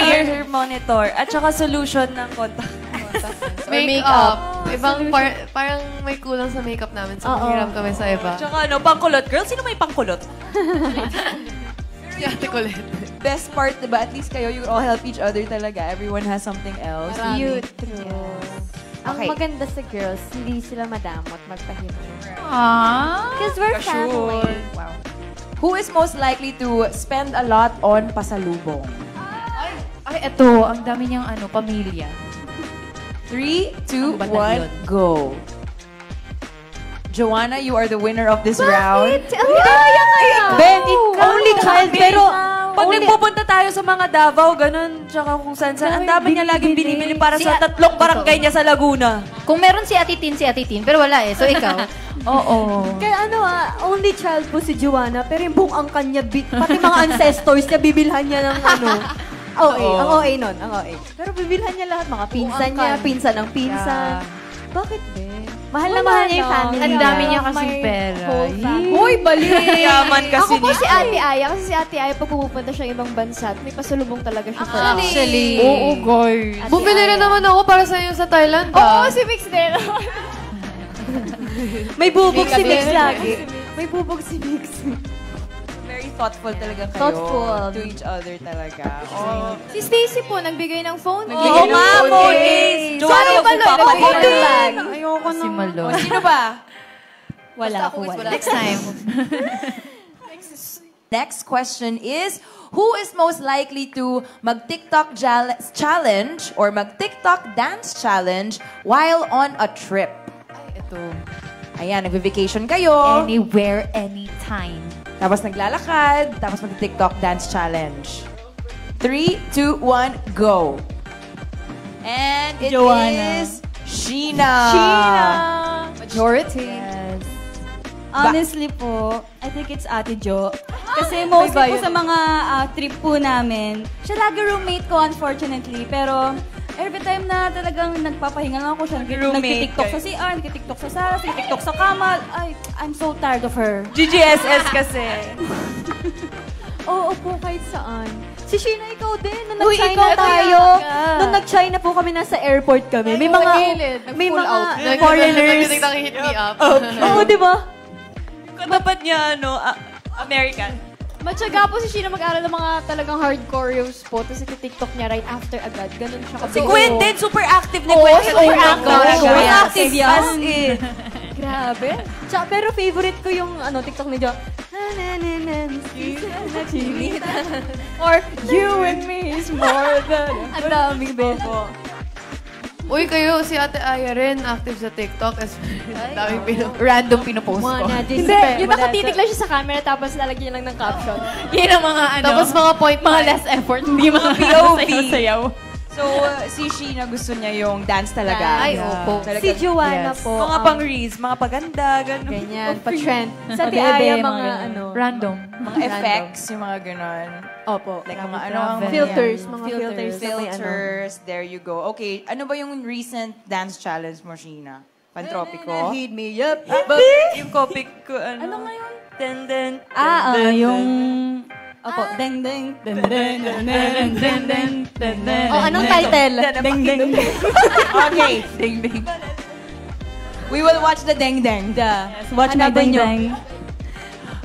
Ear monitor. At saka solution ng contact.
Makeup. Ibang parang may kulang sa makeup namin. So, hiram kami sa iba.
Tsaka pangkulot. Girls, sino may pangkulot?
Si Ate Colette.
Best part, diba? At least kayo, you all help each other talaga. Everyone has something else.
Cute. Ang
Okay.
maganda sa girls, hindi sila madamot magpahirap.
Aww.
Because we're family.
Wow. Who is most likely to spend a lot on pasalubong?
Ay, eto. Ang dami niyang pamilya.
3, 2,
Ang batalyon.
1, go. Joanna, you are the winner of this round.
Ben, only child. Pero pag nagpupunta tayo sa mga Davao, ganun, tsaka kung saan-saan, ang dami niya laging binibili para sa tatlong barangay niya sa Laguna.
Kung meron si Ate Tin, pero wala eh. So, ikaw.
Oo.
Kaya only child po si Joanna, pero yung buong angkan niya, pati mga ancestors niya, bibilhan niya ng OA. Ang OA nun, ang OA. Pero bibilhan niya lahat, mga pinsan niya, pinsan ng pinsan. Bakit, be? Mahal na mahal niya yung family.
Ang dami niya kasing pera.
Uy, bali!
Yaman kasi
Ako po si Ate Aya, kasi si Ate Aya pag pumupunta siya ibang bansa, may pasalubong talaga siya.
Actually.
Oo, guys.
Bumili rin naman ako para sa iyo sa Thailand.
Oo, si Mix din.
May bubog si Mix lagi. May bubog si Mix.
Very thoughtful talaga kayo.
Thoughtful.
To each other talaga. Oh.
Si Stacy po, nagbigay ng phone case.
Oo nga, phone case. Joanna,
Sorry, Maloy, nagbigay ng bag.
Ayoko
Si Malo.
Sino ba?
Wala ako, wala.
Next time.
Next question is, who is most likely to mag-TikTok challenge or mag-TikTok dance challenge while on a trip?
Ito.
Ayan, nag-vacation kayo.
Anywhere, anytime.
tapos naglalakad, tapos mag-TikTok dance challenge. 3, 2, 1, go! And it is Sheena!
Majority.
Honestly po, I think it's Ate Jo. Kasi mostly po sa mga trip po namin, siya lagi roommate ko unfortunately, pero every time na talagang nagpapahinga lang ako siya, nag-TikTok sa CR, nag-TikTok sa sala, nag-TikTok sa kama, ay, I'm so tired of her.
GGSS kasi.
Oo po, kahit saan. Si Sheena, ikaw din. Nung nag-China tayo. Nung nag-China po kami, nasa airport kami. May mga foreigners.
Hit me up.
Oo, di ba?
Katapat niya, American.
Matyaga po si Sheena mag-aral ng mga talagang hardcore choreos po. Tapos iti-TikTok niya right after agad. Ganun siya.
Si Gwen din, super active ni Gwen.
Super active.
Super active yan.
As in.
Grabe. Pero favorite ko yung TikTok ni Jo. Or you and me is more than... Ang daming beso.
Uy, kayo, si Ate Aya rin, active sa TikTok. Daming random pinopost ko.
Hindi, yung nakatitig lang siya sa camera tapos lalagyan lang ng caption.
Yan ang mga
Tapos mga point,
mga less effort, hindi mga sayaw-sayaw.
So, si Sheena gusto niya yung dance talaga.
Ay, opo.
Si Joanna po.
Mga pang-reels, mga paganda, gano'n.
Ganyan, pa-trend. Sa Aya, mga
random.
Mga effects, yung mga ganon.
Opo.
Like mga ang
Filters,
yan.
mga filters.
Filters, there you go. Okay, ano ba yung recent dance challenge mo, Sheena? Pantropiko?
Hit me up.
Yung copy ko, ano
ngayon?
Ten.
Yung... Opo, deng deng deng deng deng deng deng deng deng deng. Oh, anong title? Deng deng.
Okay, ding ding. We will watch the deng deng.
Watch my deng deng.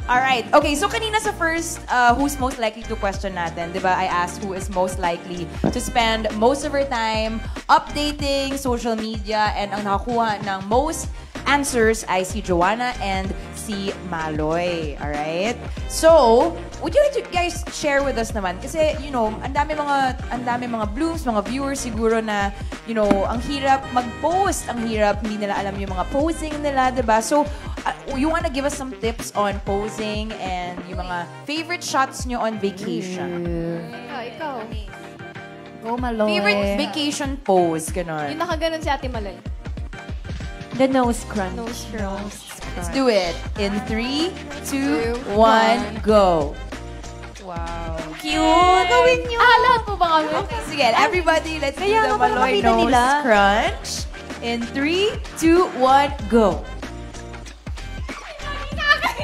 Alright. Okay, so kanina sa first, who's most likely to question natin, di ba? I asked who is most likely to spend most of her time updating social media, and ang nakakuha ng most answers ay si Joanna and si Maloy. Alright? So, would you like to guys share with us naman? Kasi, you know, ang dami mga blooms, mga viewers siguro na, you know, ang hirap mag-post, ang hirap, hindi nila alam yung mga posing nila, diba? So, you wanna give us some tips on posing and yung mga favorite shots nyo on vacation?
Ikaw.
Go, Maloy.
Favorite vacation pose, ganon.
Yung nakaganon si Ate Malay.
The nose crunch.
Nose crunch.
Let's do it. In 3, 2, 1, go.
Wow.
Cute.
Gawin nyo.
Lahat po ba kami?
Okay, sige. Everybody, let's do
Kaya
the
nga,
Maloy
makita
nose
nila.
crunch. In 3, 2, 1, go.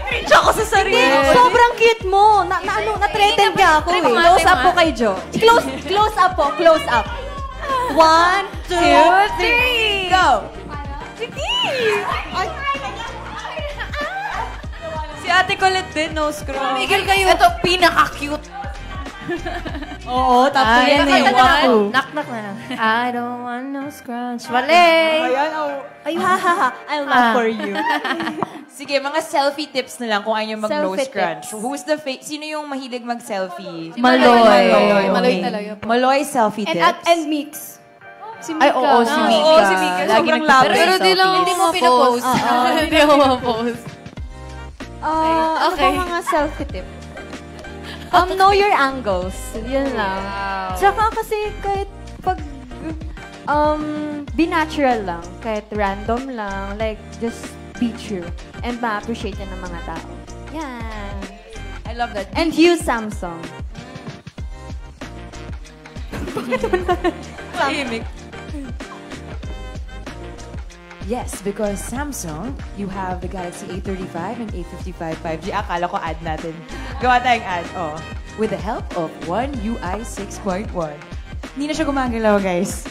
Cringe ako sa sarili.
Sobrang cute mo. Na-threaten niya ako eh. Close up po kay Jo. Close up po. Close up. 1, 2, 3.
Go.
Si Ate Colette din, nose crunch.
Miguel kayo. Ito, pinaka-cute.
Oo, tapos yan eh.
Knock na lang. I don't want no scrunch. Malay!
Ay, ha, ha, ha. I'll laugh for you.
Sige, mga selfie tips na lang kung ayaw mag-nose
Selfie
crunch. Who's the sino yung mahilig mag-selfie?
Maloy.
Maloy talaga po.
Maloy selfie tips.
And mix.
Si
Ay, oo, si Mika.
Oo, si Mika.
Lagi
Sobrang
nagpo-post.
lapis.
Pero di lang
Hindi mo
ako
pinapost.
ma-post. Hindi ako ma-post.
Ano ba mga selfie tip? Know your angles. Yun lang. Tsaka kasi kahit pag be natural lang, kahit random lang, like just be true and ma-appreciate yan ng mga tao. Yan.
I love that.
And use Samsung.
Tahimik.
Yes, because Samsung, you have the Galaxy A35 and A55 5G. Akala ko ad natin. Gawa tayong ad. Oh. With the help of One UI 6.1. Hindi na siya gumagalaw, guys.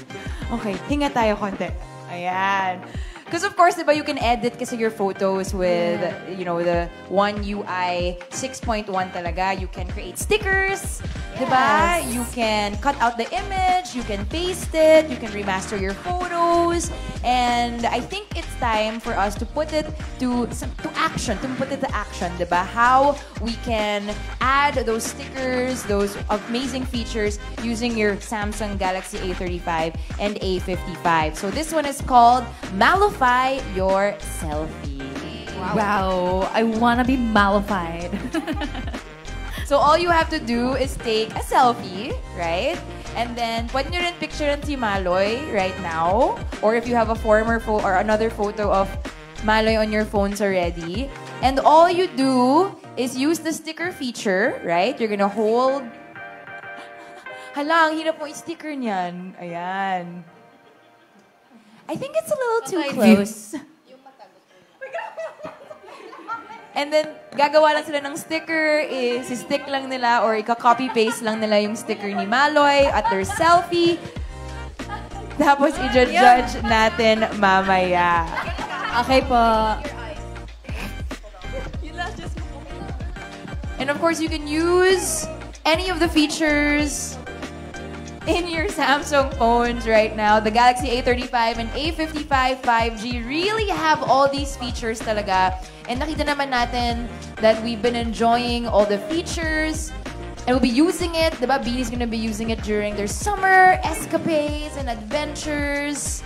Okay, hinga tayo konti. Ayan. Because of course, diba, you can edit kasi your photos with, you know, the One UI 6.1 talaga. You can create stickers, diba? You can cut out the image, you can paste it, you can remaster your photos. And I think it's time for us to put it to action, to put it to action, diba? How we can add those stickers, those amazing features using your Samsung Galaxy A35 and A55. So this one is called Malify Your Selfie.
Wow. I wanna be malified.
So all you have to do is take a selfie, right? And then, pwede nyo rin picturean si Maloy right now. Or if you have a former or another photo of Maloy on your phones already. And all you do is use the sticker feature, right? You're gonna hold... Hala, ang hirap mo i-sticker niyan. Ayan. I think it's a little too close. And then, gagawa lang sila ng sticker, si-stick lang nila or ika-copy-paste lang nila yung sticker ni Maloy at their selfie. Tapos, i-judge natin mamaya.
Okay po.
And of course, you can use any of the features in your Samsung phones right now. The Galaxy A35 and A55 5G really have all these features talaga. And nakita naman natin that we've been enjoying all the features. And we'll be using it. Diba? Beanie's gonna be using it during their summer escapades and adventures.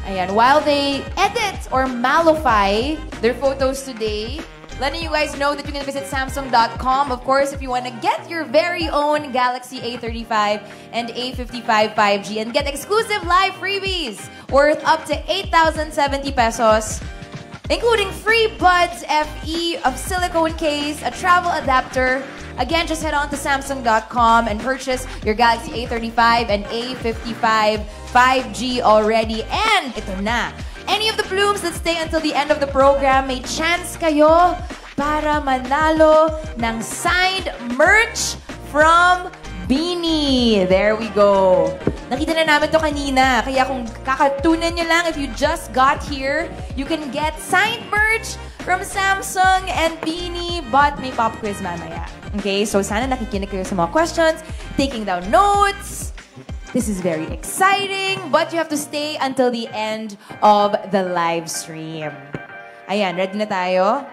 Ayan. While they edit or malify their photos today, letting you guys know that you can visit Samsung.com. Of course, if you want to get your very own Galaxy A35 and A55 5G and get exclusive live freebies worth up to 8,070 pesos, including free Buds FE of silicone case, a travel adapter. Again, just head on to Samsung.com and purchase your Galaxy A35 and A55 5G already. And ito na. Any of the blooms that stay until the end of the program, may chance kayo para manalo ng signed merch from Beanie. There we go. Nakita na namin to kanina. Kaya kung kakatunan nyo lang, if you just got here, you can get signed merch from Samsung and Beanie, but may pop quiz mamaya. Okay, so sana nakikinig kayo sa mga questions, taking down notes. This is very exciting, but you have to stay until the end of the live stream. Ayan, ready na tayo?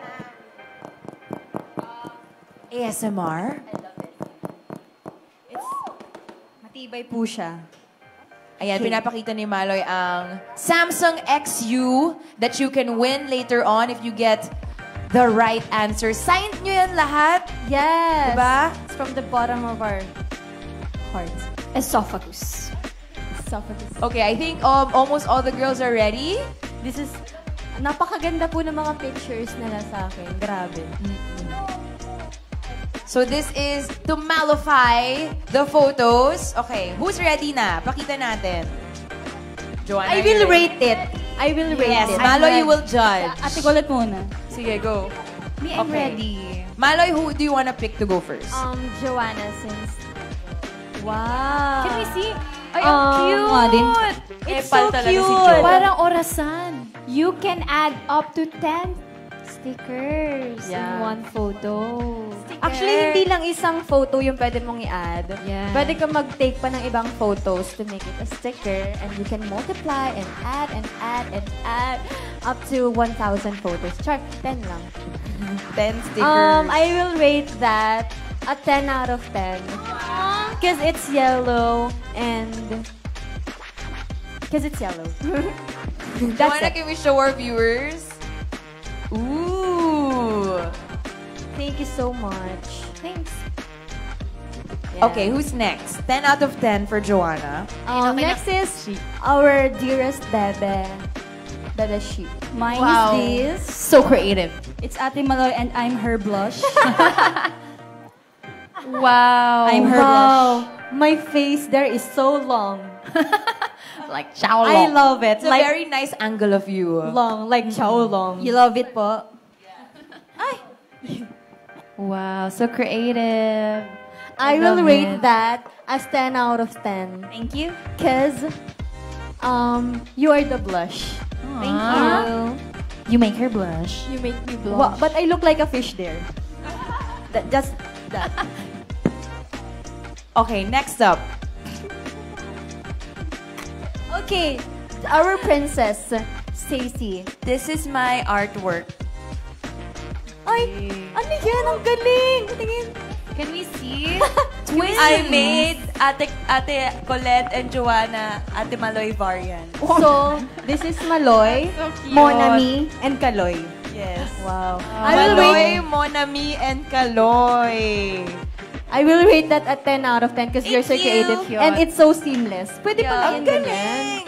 ASMR.
Matibay po siya.
Ayan, pinapakita ni Maloy ang Samsung XU that you can win later on if you get the right answer. Signed nyo yan lahat?
Yes.
Diba?
It's from the bottom of our hearts. Esophagus.
Okay, I think almost all the girls are ready.
This is, napakaganda po ng mga pictures nila sa akin. Grabe.
So this is to malify the photos. Okay, who's ready na? Pakita natin. Joanna,
I will rate it. I will rate
Yes,
it.
Maloy, you will judge.
Ate Colette muna.
Sige, go.
Me, I'm ready.
Maloy, who do you want to pick to go first?
Joanna, since... Wow.
Can we see? Ay, ang cute!
It's so cute.
Parang orasan.
You can add up to 10 stickers in one photo. Actually, hindi lang isang photo yung pwede mong i-add.
Yeah.
Pwede ka mag-take pa ng ibang photos to make it a sticker, and you can multiply and add and add and add up to 1,000 photos. Char, 10 lang.
10 stickers.
I will rate that a 10 out of 10. Because it's yellow and... Because it's yellow.
Joanna, can we show our viewers? Ooh.
Thank you so much.
Thanks.
Yeah.
Okay, who's next? 10 out of 10 for Joanna.
Next is our dearest Bebe. Bebe Sheep.
Mine
Wow.
is this.
So creative.
It's Ate Maloy and I'm her blush.
Wow.
I'm her
Wow. My face there is so long.
Like chow
I love it.
It's a very nice angle of you.
long, like chow long.
You love it po?
Wow, so creative.
I
love
will rate
it.
that as 10 out of 10.
Thank you.
Because you are the blush.
Thank you.
You make her blush.
You make me blush. But I look like a fish there. Just that.
Okay, next up.
Okay, our princess, Stacy.
This is my artwork.
Ay, ano yan? Ang galing! Tingin.
Can we see?
Twins. I made Ate Colette and Joanna Ate Maloy variant.
So, this is Maloy,
So cute.
Monami, and Kaloy.
Yes.
Wow.
Maloy, Monami, and Kaloy.
I will rate that at 10 out of 10 because you're so creative. And it's so seamless. Pwede pa
Ang
ganyan, ganyan.
galing!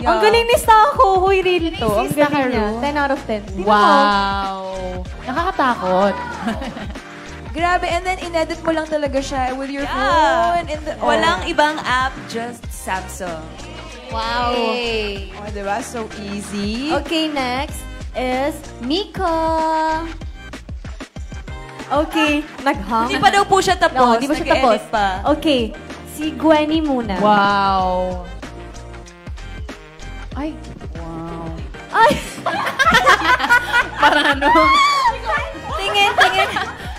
Ang galing ni Stako. Huy, real to. Ang galing niya. 10 out of 10.
Wow! Nakakatakot.
Grabe, and then inedit mo lang talaga siya with your phone. And
Walang ibang app, just Samsung.
Wow.
Oh, diba? So easy.
Okay, next is Mika. Okay, naghang.
Hindi pa daw po siya tapos.
No, hindi pa siya tapos.
Nag-edit pa.
Okay, si Gwenny muna.
Wow! Ay! Wow!
Ay!
Parang ano?
Tingin.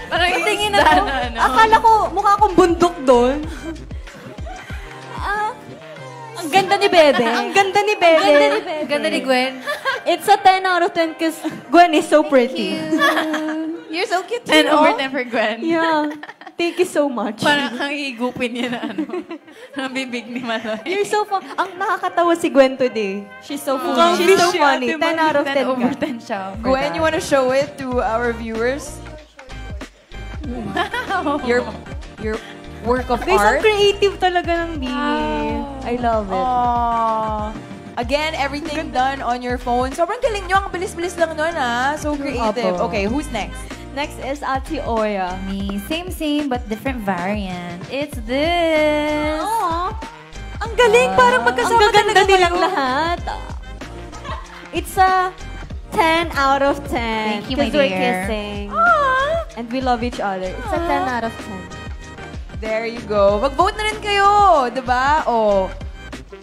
Parang
Tingin
isda
ako.
na ano.
Akala ko mukha akong bundok doon. Ang ganda ni Bede. Ang ganda ni Bede.
Ganda ni Gwen.
It's a 10 out of 10 because Gwen is so pretty.
You're so cute.
10 over 10 for Gwen.
Yeah. Thank you so much.
Parang ang higupin niya na ano. Ang bibig ni Maloy.
You're so fun. Ang nakakatawa si Gwen today. She's so funny.
Mukhang
She's so
siya,
funny.
diba?
10 out of 10
10 over
ka.
10 siya. for
Gwen,
that.
you want to show it to our viewers? Your work of
Guys, ang
art?
creative talaga ng Bini. I love it.
Aww. Again, everything done on your phone. Sobrang galing nyo. Ang bilis-bilis lang nun, ah. So creative.
Opo.
Okay, who's next?
Next is Ate Oya.
Me, same but different variant. It's this.
Ang galing, parang magkasama
gaganda
talaga
nilang
kayo. lahat. It's a 10 out of 10.
Thank you, my
Because we're
dear.
kissing. And we love each other. It's a 10 out of 10.
There you go. Mag-vote na rin kayo, diba? Oh.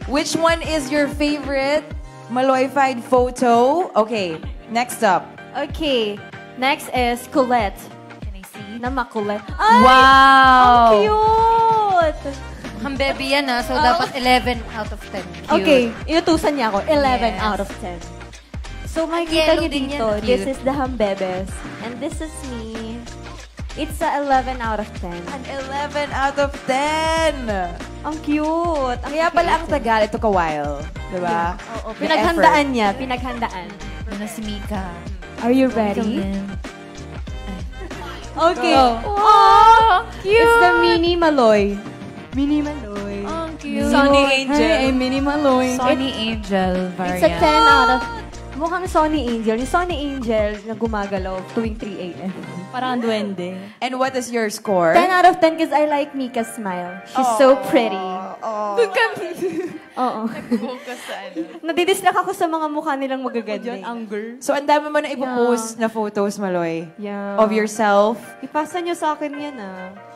Which one is your favorite Maloy-fied photo? Okay, next up.
Okay. Next is Colette.
Can I see?
Na makulit. Ay!
Wow!
Ang cute!
Ang baby yan so dapat 11 out of 10. Cute.
Okay, inutusan niya ako. 11
Yes.
out of 10. So, makikita
yellow
niyo
din
dito,
yan.
this
Cute.
is the Hambebes. And this is me. It's a 11 out of 10.
An 11 out of 10.
Ang cute. Ang
Kaya pala ang
creative.
tagal. It took a while. Diba?
Oo,
The
pinaghandaan niya. Pinaghandaan.
Ano si Mika?
Are you ready? Okay.
Go.
Oh, cute! It's the Mini Maloy. Mini Maloy.
Ang cute.
Sonny Angel.
Hi, I'm Mini Maloy.
Sonny Angel
It's a
variant.
10 out of... Mukhang Sonny Angel. Yung Sonny Angel na gumagalaw tuwing 3 a.m.
Parang duwende.
And what is your score?
10 out of 10 because I like Mika's smile. She's so pretty. Oo.
Focus sa ano.
Nadidistract ako sa mga mukha nilang magaganda. Anger.
So, ang dami mo na ipopost na photos, Maloy.
Yeah.
Of yourself.
Ipasa niyo sa akin yan,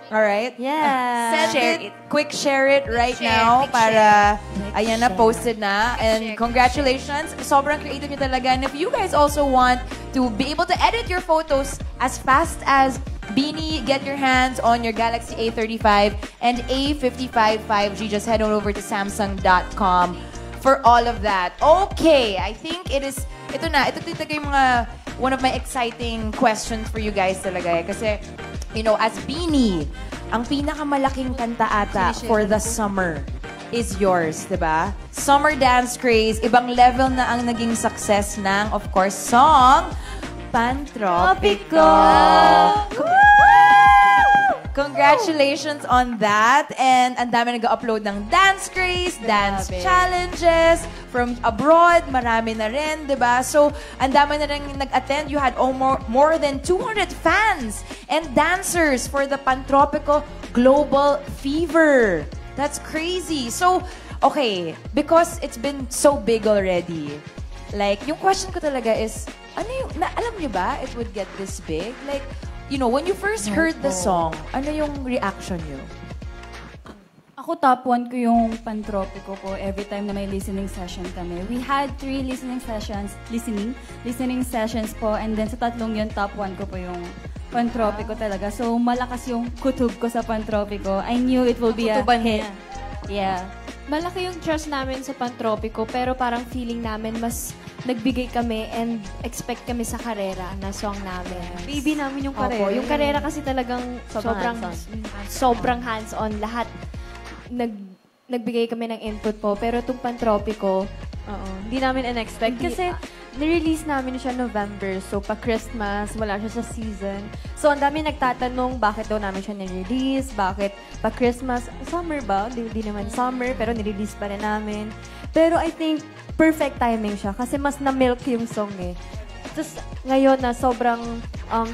Alright?
Yeah.
Share it. Quick share it right now para ayan na, posted na. And congratulations. Sobrang creative niyo talaga. And if you guys also want to be able to edit your photos as fast as Beanie, get your hands on your Galaxy A35 and A55 5G. Just head on over to Samsung.com for all of that. Okay, I think it is, ito talaga yung mga, one of my exciting questions for you guys talaga. Kasi, you know, as Beanie, ang pinakamalaking kanta ata for the summer is yours, diba? Summer Dance Craze, ibang level na ang naging success ng, of course, song Pantropico. Congratulations on that. And ang dami nag-upload ng dance craze, dance challenges from abroad. Marami na rin, di ba? So, ang dami na rin nag-attend. You had more than 200 fans and dancers for the Pantropico Global Fever. That's crazy. So, okay, because it's been so big already, like, yung question ko talaga is, ano yung, alam niyo ba it would get this big? Like, you know, when you first heard the song, ano yung reaction niyo?
Ako top 1 ko yung Pantropico ko every time na may listening session kami. We had 3 listening sessions po, and then sa tatlong yun, top 1 ko po yung Pantropico talaga. So, malakas yung kutub ko sa Pantropico. I knew it will be a hit. Yeah.
Malaki yung trust namin sa Pantropico, pero parang feeling namin mas nagbigay kami and expect kami sa karera na song namin.
Baby namin yung karera.
Opo, yung karera kasi talagang
Sobrang
sobrang hands-on. Lahat nagbigay kami ng input po. Pero itong Pantropico,
Oo. Hindi namin in-expect. Kasi nirelease namin siya November. So, pa-Christmas, wala siya sa season. So, ang dami nagtatanong bakit daw namin siya nirelease, bakit pa-Christmas. Summer ba? Di naman summer, pero nirelease pa rin namin. Pero I think, perfect timing siya kasi mas na-milk yung song eh. Tapos ngayon na sobrang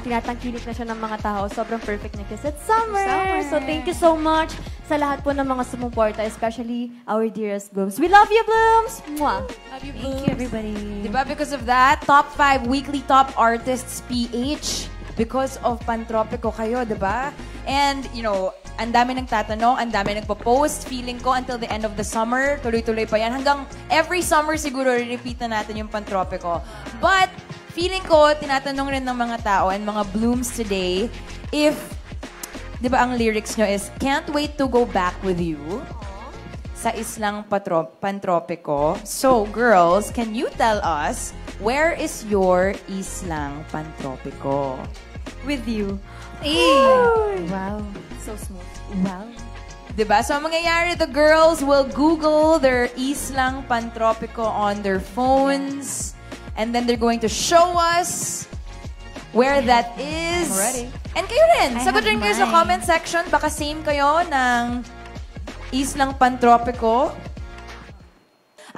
tinatangkilik na siya ng mga tao, sobrang perfect na kasi it's summer. So thank you so much sa lahat po ng mga sumuporta, especially our dearest Blooms. We love you, Blooms! Mwah!
Love you,
Thank you, everybody.
Diba? Because of that, top 5 weekly top artists PH. Because of Pantropico kayo, diba? And, you know, ang dami nagtatanong, ang dami nagpo-post. Feeling ko until the end of the summer, tuloy-tuloy pa yan. Hanggang every summer siguro, re-repeat na natin yung Pantropico. But, feeling ko, tinatanong rin ng mga tao and mga Blooms today, if, di ba ang lyrics nyo is, can't wait to go back with you sa Islang Pantropico. So, girls, can you tell us, where is your Islang Pantropico?
With you.
Wow.
So smooth.
Wow.
Diba? So, ang mangyayari, the girls will Google their Islang Pantropico on their phones. And then they're going to show us where that is.
I'm ready.
And kayo rin. Sagot rin kayo sa comment section. Baka same kayo ng Islang Pantropico.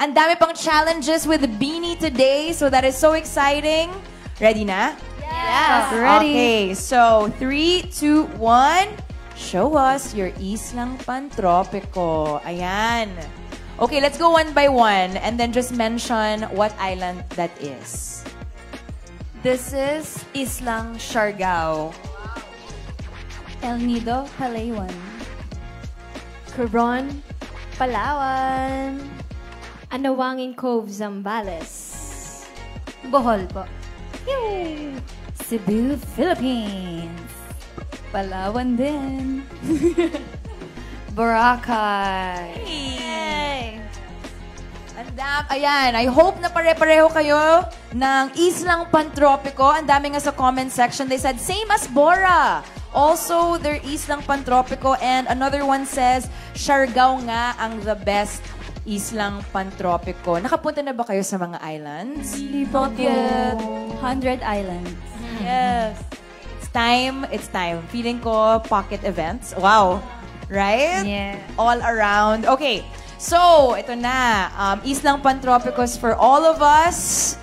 Ang dami pang challenges with Beanie today. So that is so exciting. Ready na?
Yes.
Ready. Okay, so 3, 2, 1. Show us your Islang Pantropico. Ayan. Okay, let's go one by one and then just mention what island that is.
This is Islang Siargao.
El Nido, Palawan.
Coron, Palawan.
Anawangin Cove, Zambales.
Bohol po. Cebu, Philippines.
Palawan din.
Boracay.
Ayan, I hope na pare-pareho kayo ng Islang Pantropico. Ang dami nga sa comment section. They said, same as Bora. Also, their Islang Pantropico. And another one says, Siargao nga ang the best Islang Pantropico. Nakapunta na ba kayo sa mga islands?
Not yet. 100 islands.
Yes. It's time. Feeling ko pocket events. Wow. Right?
Yeah.
All around. Okay. So, ito na. Islang Pantropicos for all of us.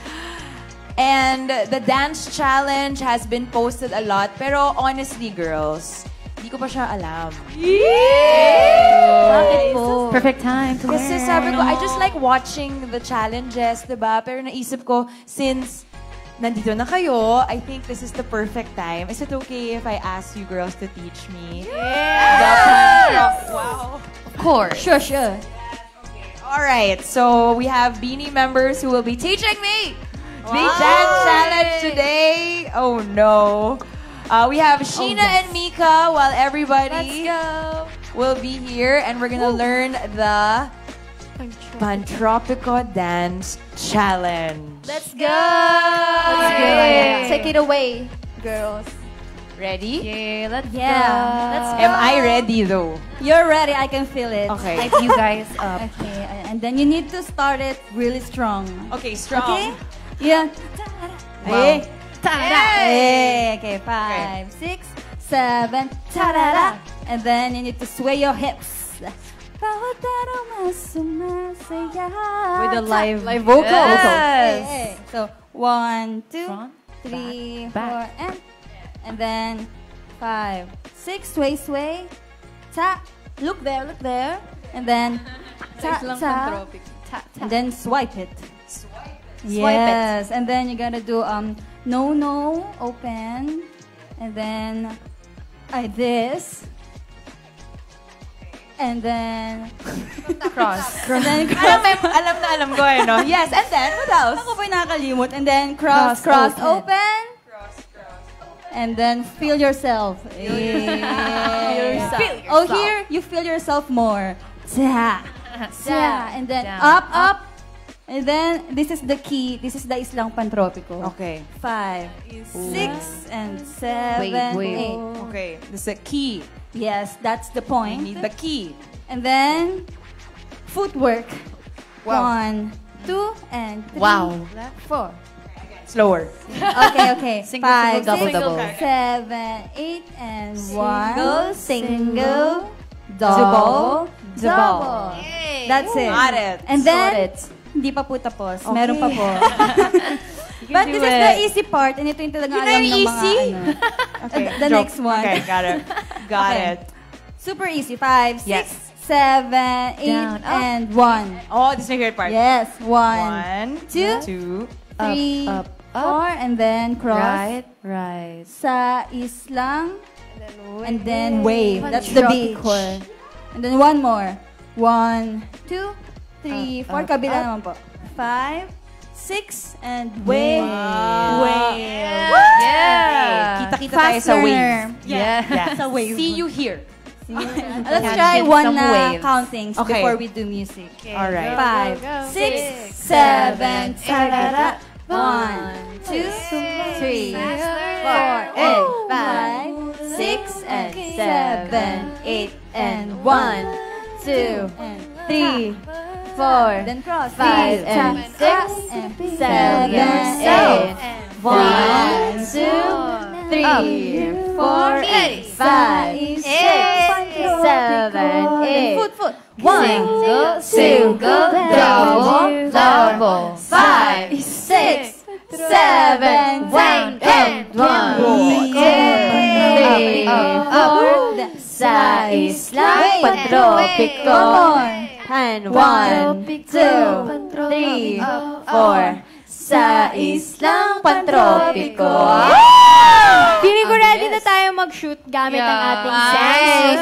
And the dance challenge has been posted a lot. Pero honestly, girls, hindi ko pa siya alam.
Bakit po? Perfect time to
Kasi
learn.
sabi ko, I just like watching the challenges, diba? Pero naisip ko, since nandito na kayo, I think this is the perfect time. Is it okay if I ask you girls to teach me?
Yes!
Wow.
Of course.
Sure.
All right, so we have Beanie members who will be teaching me the dance challenge today. Oh no. We have Sheena and Mika while everybody will be here and we're gonna learn the Pantropico Dance Challenge.
Let's go! Let's go. Take it away, girls.
Ready?
Yeah, let's
Let's
go.
Am I ready though?
You're ready. I can feel it.
Okay.
Hype you guys up.
Okay, and then you need to start it really strong.
Okay, strong.
Okay? Yeah.
Wow.
Okay, 5, 6, 7, ta-da-da. And then you need to sway your hips. Bawat araw mas sumasaya.
With a live vocal.
Yes. So, 1, 2,
Front,
3,
back.
4, and then 5, 6, sway. Ta. Look there. And then ta. And then swipe it. Yes. And then you gotta do no, open. And then this. And then
Cross.
And then
Alam ko eh, no? Yes, and then, what else?
Ako po yung nakakalimot. And then cross, open. And then feel yourself. Oh, here, you feel yourself more. Ta. And then
Down.
up. And then, this is the key. This is the Islang Pantropico.
Okay.
5, 6, and 7,
Wait.
8.
Okay, this is a key.
Yes, that's the
We
point.
need the key.
And then, footwork.
Wow.
1, 2, and 3,
Wow.
4,
slower.
Okay.
Single,
5,
double,
6,
double.
7, 8, and 1.
Single.
Double. Double. That's it.
Got it.
And then, hindi pa po tapos. Meron pa po. But this
do
is the
it.
easy part, and ito yung talagang alam ng mga ano.
Okay,
The
joke.
next one.
Okay, got it. Got
Okay.
it.
Super easy. 5, 6,
Yes.
7, 8,
Down, up.
and 1.
Oh, this is my favorite part.
Yes. 1,
1,
2,
2,
3,
up,
4, and then cross.
Right.
Sa islang, and then wave. That's the beach. And then one more. 1, 2, 3, 4. Kabila naman po. 5, 6, and wave. Wave.
Yeah.
Kita-kita
Fast
tayo sa wave.
learner.
Yeah.
Sa wave.
See you here.
Let's
Can
try
get
one
some waves.
countings
Okay.
before we do music.
All right.
5, 6, 7, 1, 2, 3, 4, and 5, 6, and 7, 8, and 1, 2, 3, 4, then cross 5, and 6, and 7, 8, 1, 2, 3, 4, 5, 6, 7, 8, foot, 1, single, double, double, 5, 6, 7, 1, and 1, 2, 3, 4, sa islang pantropiko. And 1, 2, 3, 4, sa islang pantropiko.
Feeling ko ready na tayo mag-shoot gamit ang ating sense.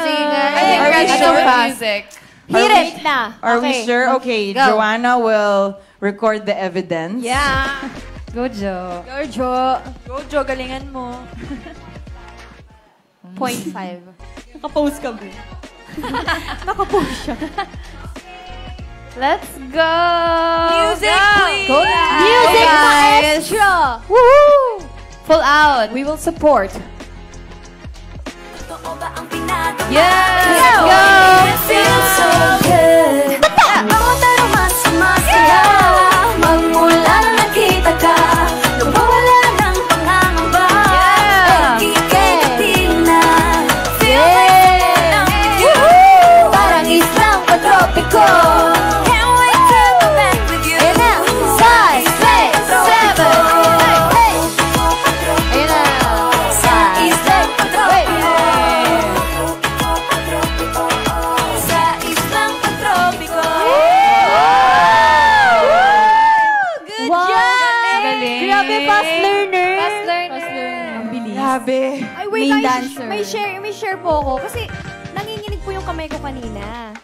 Are we sure?
Music.
Hit it na.
Are we sure? Okay, Joanna will record the evidence.
Yeah.
Go, Jo.
Jojo, galingan mo.
0.5.
Nakapost ka ba?
Let's go!
Music, please!
Go na!
Music
guys.
maestro!
Woohoo! Full out!
We will support.
Yes! Let's go!
Feels so good. Tao pero mas masaya. Magmula na nakita ka, nawawala ng pangangamba. Kikitil na. Feel like lang you. Parang isang patropiko. Can't wait to go back with you.
Ayun na. 5, 6, 7, 8. Ayun na.
Sa islang patropiko. Sa islang patropiko.
Good
Wow!
job!
Galing!
Grabe, fast learner.
Fast learner.
Ang bilis.
Grabe.
Ay, wait,
Main dancer.
may share po ako. Kasi nanginginig po yung kamay ko kanina.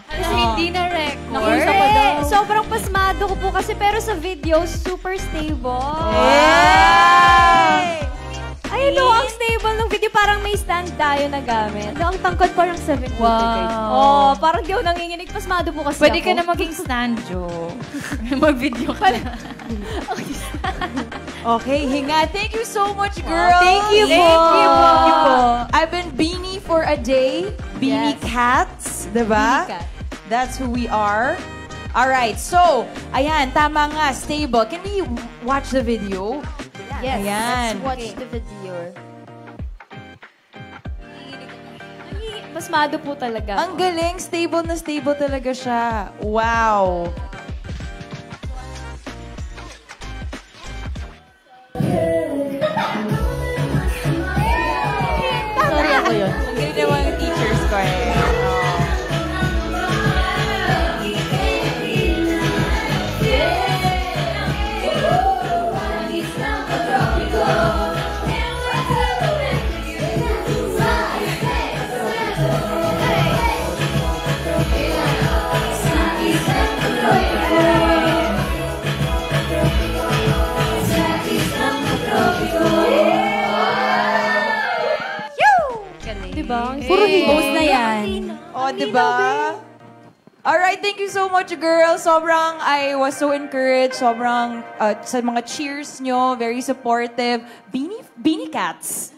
Kasi hindi na-record.
Nakusa pa daw. Sobrang pasmado ko po kasi pero sa video, super stable. Ayun no, ang stable ng video. Parang may stand tayo na gamit. Ang tangkad parang 7 feet.
Wow.
Parang di ako nanginginig. Pasmado po kasi
Pwede
ako.
ka na maging stand, Jo. Mag-video ka na.
Okay, hinga. Thank you so much, girl.
Thank you po.
Thank you po. I've been Beanie for a day. Beanie Cats, diba?
Beanie Cat.
That's who we are. All right, so, ayan, tama nga, stable. Can we watch the video?
Yes,
Ayan.
let's watch the video. Pasmado po talaga.
Ang galing, stable na stable talaga siya. Wow.
Sorry, ako yun.
Ang galing naman yung teachers ko eh.
Diba?
Puro hibos na yan.
Oh, diba? Alright, thank you so much, girl. Sobrang, I was so encouraged. Sobrang, sa mga cheers nyo, very supportive. Beanie Cats.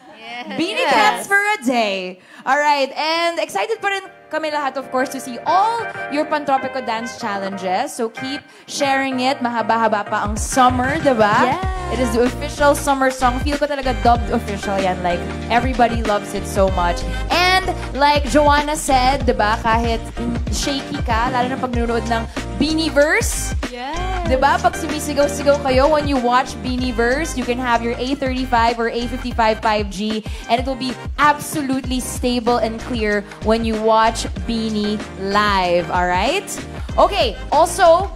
Beanie Cats for a day. Alright, and excited pa rin
kami lahat, of course, to see all your Pantropico dance challenges. So keep sharing it. Mahaba-haba pa ang summer, diba?
Yes.
It is the official summer song. Feel ko talaga dubbed official yan. Like, everybody loves it so much. And like Joanna said, diba, kahit shaky ka, lalo na pag nanonood ng Beanieverse.
Yes.
Diba? Pag sumisigaw-sigaw kayo, when you watch Beanieverse, you can have your A35 or A55 5G, and it will be absolutely stable and clear when you watch Beanie live. Alright? Okay, also,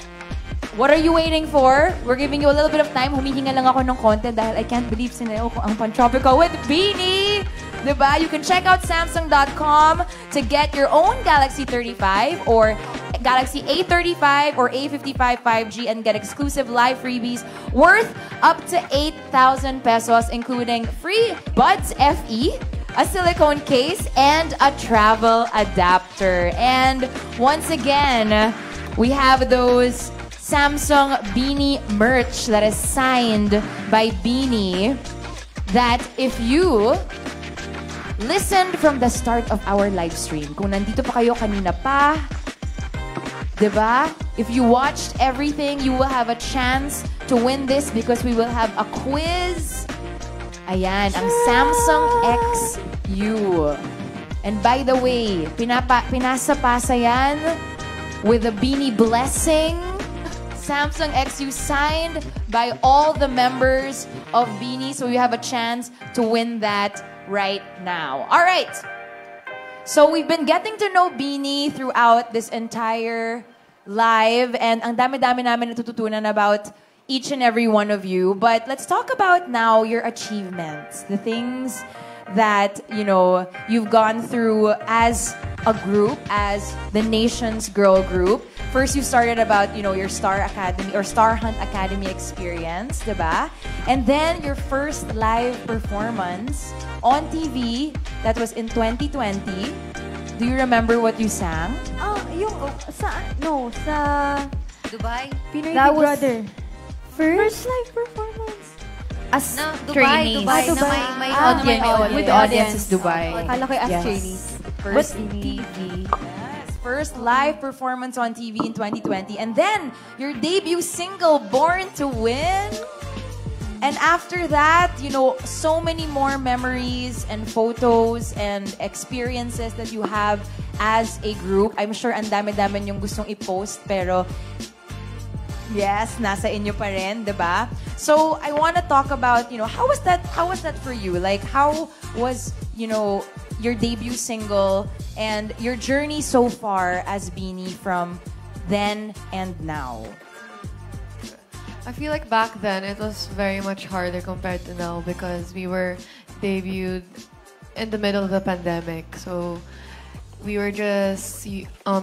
what are you waiting for? We're giving you a little bit of time. Humihinga lang ako ng konti dahil I can't believe sineo ko ang Pantropico with Beanie. Diba? You can check out Samsung.com to get your own Galaxy 35 or Galaxy A35 or A55 5G and get exclusive live freebies worth up to 8,000 pesos, including free Buds FE, a silicone case, and a travel adapter. And once again, we have those Samsung Beanie merch that is signed by Beanie that if you listened from the start of our live stream, kung nandito pa kayo kanina pa, diba? If you watched everything, you will have a chance to win this because we will have a quiz. Ayan, ang Samsung XU. And by the way, pinasa-pasa yan with a Beanie blessing. Samsung XU signed by all the members of Beanie, so you have a chance to win that right now. All right. So we've been getting to know Beanie throughout this entire live, and ang dami-dami namin natututunan about each and every one of you. But let's talk about now your achievements, the things that, you know, you've gone through as a group, as the nation's girl group. First, you started about, you know, your Star Academy or Star Hunt Academy experience, diba? And then your first live performance on TV, that was in 2020. Do you remember what you sang?
Sa
Dubai?
Pinoy
That
Big
was
Brother.
First
live performance.
as
No,
trainees.
Dubai na may
Audience.
audience.
With the audience is Dubai.
Akala ko as trainees.
First TV. Yes, first live performance on TV in 2020. And then, your debut single, Born to Win. And after that, you know, so many more memories and photos and experiences that you have as a group. I'm sure ang dami-dami yung gustong i-post, pero yes, nasa inyo pa rin, diba? So, I want to talk about, you know, how was that for you? Like, how was, you know, your debut single and your journey so far as Beanie from then and now?
I feel like back then it was very much harder compared to now because we were debuted in the middle of the pandemic. So we were just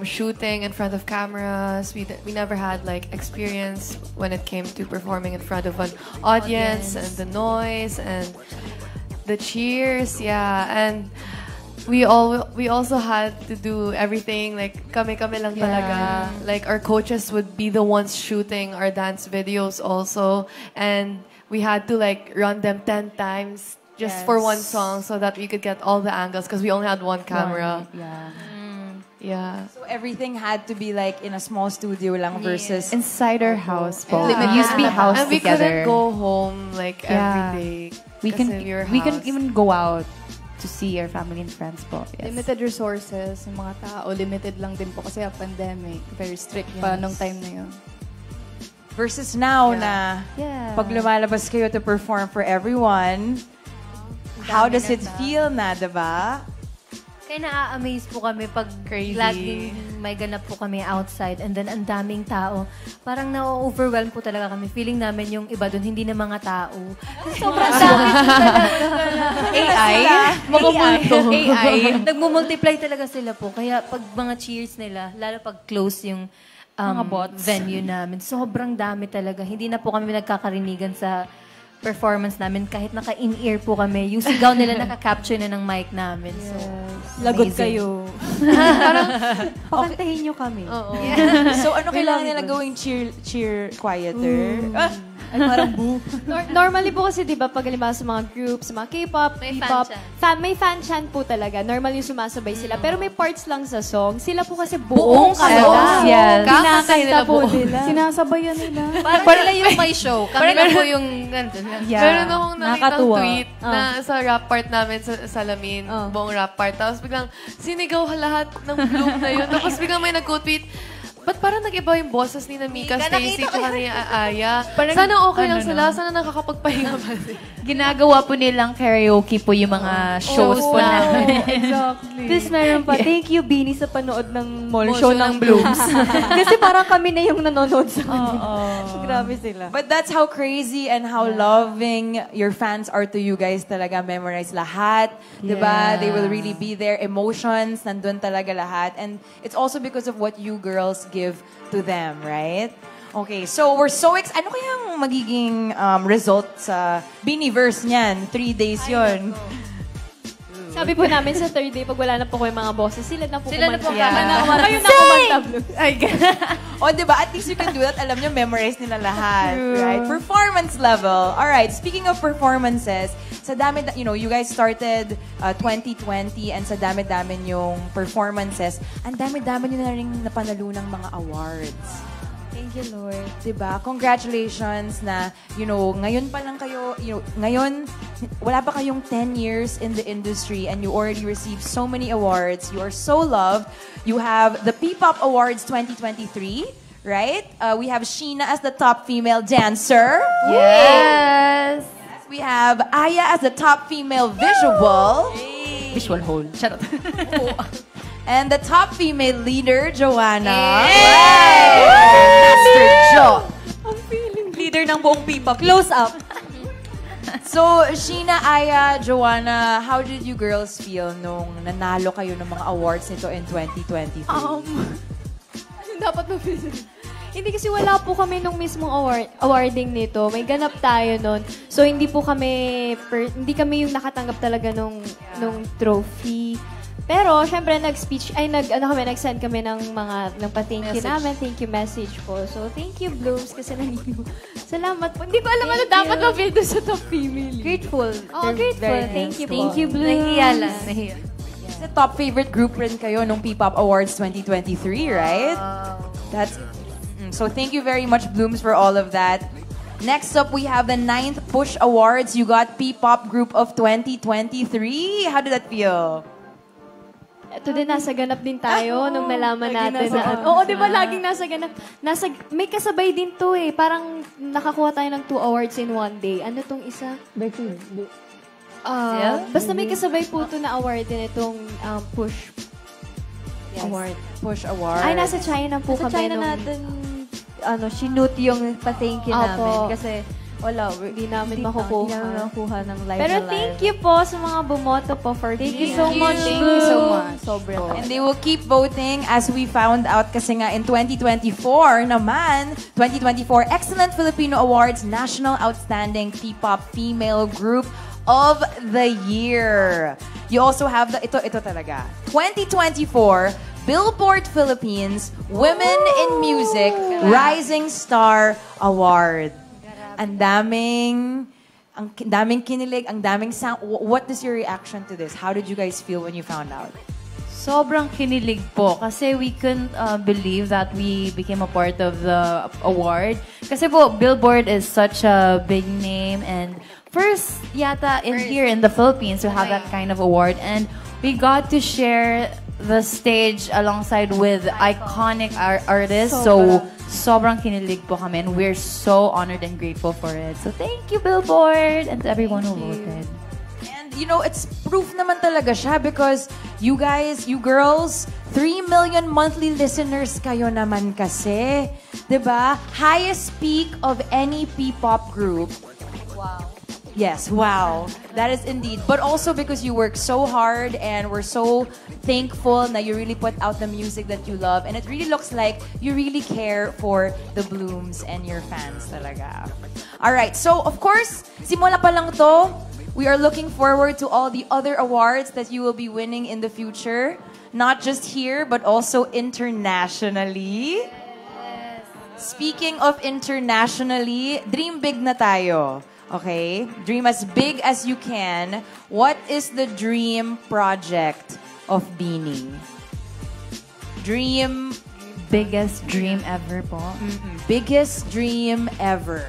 shooting in front of cameras. We never had like experience when it came to performing in front of an audience and the noise and the cheers. Yeah, and we also had to do everything like kami lang talaga. Like our coaches would be the ones shooting our dance videos also, and we had to like run them 10 times just for one song so that we could get all the angles because we only had one camera. Yeah.
So everything had to be like in a small studio lang versus
inside our house po.
Yeah.
We used to be housed
and we
together.
couldn't go home like every day.
We can
housed.
even go out to see our family and friends po. Yes.
Limited resources, yung mga tao, limited lang din po kasi ang pandemic. Very strict pa nung time na yun.
versus now na pag lumalabas kayo to perform for everyone, how does it feel na, diba?
Kaya na-amaze po kami pag laging may ganap po kami outside and then ang daming tao. Parang na-overwhelm po talaga kami. Feeling namin yung iba doon, hindi na mga tao. Sobrang dami po talaga. AI. Nagmumultiply talaga sila po. Kaya pag mga cheers nila, lalo pag close yung venue namin, sobrang dami talaga. Hindi na po kami nagkakarinigan sa performance namin kahit naka-in-ear po kami. Yung sigaw nila nakaka-capture na ng mic namin. So,
lagot kayo. Parang, pakantahin nyo kami.
So, ano kailangan nila gawing cheer quieter?
Ay, parang boo.
Normally po kasi, di ba, pag halimbawa sa mga groups, sa mga K-pop, P-pop, may fan chant po talaga. Normal yung sumasabay sila. Pero may parts lang sa song. Sila po kasi buong kanta.
Yes.
Kinakanta po nila.
Sinasabayan nila.
Parang sila yung may show. Kami na po yung nandun lang.
Meron akong nakitang
Nakakatuwa.
tweet na sa rap part namin sa Salamin, buong rap part. Tapos biglang sinigaw lahat ng Bloom na yun. Tapos biglang may nag-tweet, ba't parang nag-iba yung boses ni Mika, Stacy, tsaka ni Aya? Sana okay lang sila. Sana nakakapagpahinga ba sila?
Ginagawa po nilang karaoke po yung mga shows po namin.
Exactly. Tapos meron pa, thank you, Bini, sa panood ng mall show ng Blooms. Kasi parang kami na yung nanonood sa kanila. Grabe sila.
But that's how crazy and how loving your fans are to you guys talaga. Memorize lahat. Diba? They will really be there. Emotions, nandun talaga lahat. And it's also because of what you girls give to them, right? Okay, so we're so excited. Ano kayang magiging result sa Biniverse niyan? 3 days yon.
Sabi po namin sa third day, pag wala na po yung mga bosses, sila na po kumanta.
Kayo na kumanta.
O, diba? At least you can do that. Alam nyo, memorize nila lahat. Right? Performance level. Alright, speaking of performances, sa dami, you guys started 2020 and sa dami-dami yung performances, ang dami-dami nyo na rin napanalo ng mga awards.
Thank you, Lord.
Diba? Congratulations na, ngayon pa lang kayo, ngayon, wala pa kayong 10 years in the industry and you already received so many awards. You are so loved. You have the P-Pop Awards 2023, right? We have Sheena as the top female dancer.
Yes!
We have Aya as the top female visual.
Visual hole. Shut up.
And the top female leader, Joanna.
Master Jo.
Leader ng buong P-pop.
Close up.
So, Sheena, Aya, Joanna, how did you girls feel nung nanalo kayo ng mga awards nito in 2023?
Dapat na-feel. Hindi kasi wala po kami nung mismong awarding nito. May ganap tayo nun. So, hindi kami yung nakatanggap talaga nung trophy. Pero, syempre, nag-send kami ng pa-thank you namin. Thank you message po. So, thank you, Blooms, kasi nandito. Salamat po. Hindi ko alam ano dapat na-feel doon sa top female.
Grateful.
Grateful. Thank you po.
Thank you, Blooms. Nahiya lang. Nahiya.
The top favorite group rin kayo nung P-Pop Awards 2023, right? That's so thank you very much, Blooms, for all of that. Next up, we have the 9th Push Awards. You got P-Pop Group of 2023. How did that feel?
Ito din, nasa ganap din tayo nung nalaman natin na... Oo, di ba? Laging nasa ganap. May kasabay din to eh. Parang nakakuha tayo ng 2 awards in one day. Ano tong isa? Basta may kasabay po to na award din itong Push Award.
Push Award.
Ay, nasa China po kami.
Sa China natin, sinute yung pa-thank you namin. Kasi, hindi namin makukuha ng live.
Pero thank you po sa mga bumoto po for
Thank you so much.
Thank you so much.
Sobrang.
And they will keep voting as we found out kasi nga in 2024 naman, 2024 Excellent Filipino Awards National Outstanding P-Pop Female Group of the Year. You also have ito talaga. 2024 Billboard Philippines Women in Music Rising Star Award. Ang daming kinilig, ang daming sound. What is your reaction to this? How did you guys feel when you found out?
Sobrang kinilig po kasi we couldn't believe that we became a part of the award. Kasi po, Billboard is such a big name and first yata here in the Philippines to have that kind of award. And we got to share the stage alongside with iconic artists. So, sobrang kinilig po kami and we're so honored and grateful for it. So, thank you, Billboard, and to everyone who voted.
And, it's proof naman talaga siya because you guys, you girls, 3 million monthly listeners kayo naman kasi. Diba? Highest peak of any P-pop group. Wow. Yes, wow. That is indeed. But also because you work so hard and we're so thankful na you really put out the music that you love. And it really looks like you really care for the Blooms and your fans talaga. Alright, so of course, simula pa lang to, we are looking forward to all the other awards that you will be winning in the future. Not just here, but also internationally. Speaking of internationally, dream big na tayo. Okay? Dream as big as you can. What is the dream project of Beanie? Dream...
Biggest dream ever po.
Biggest dream ever.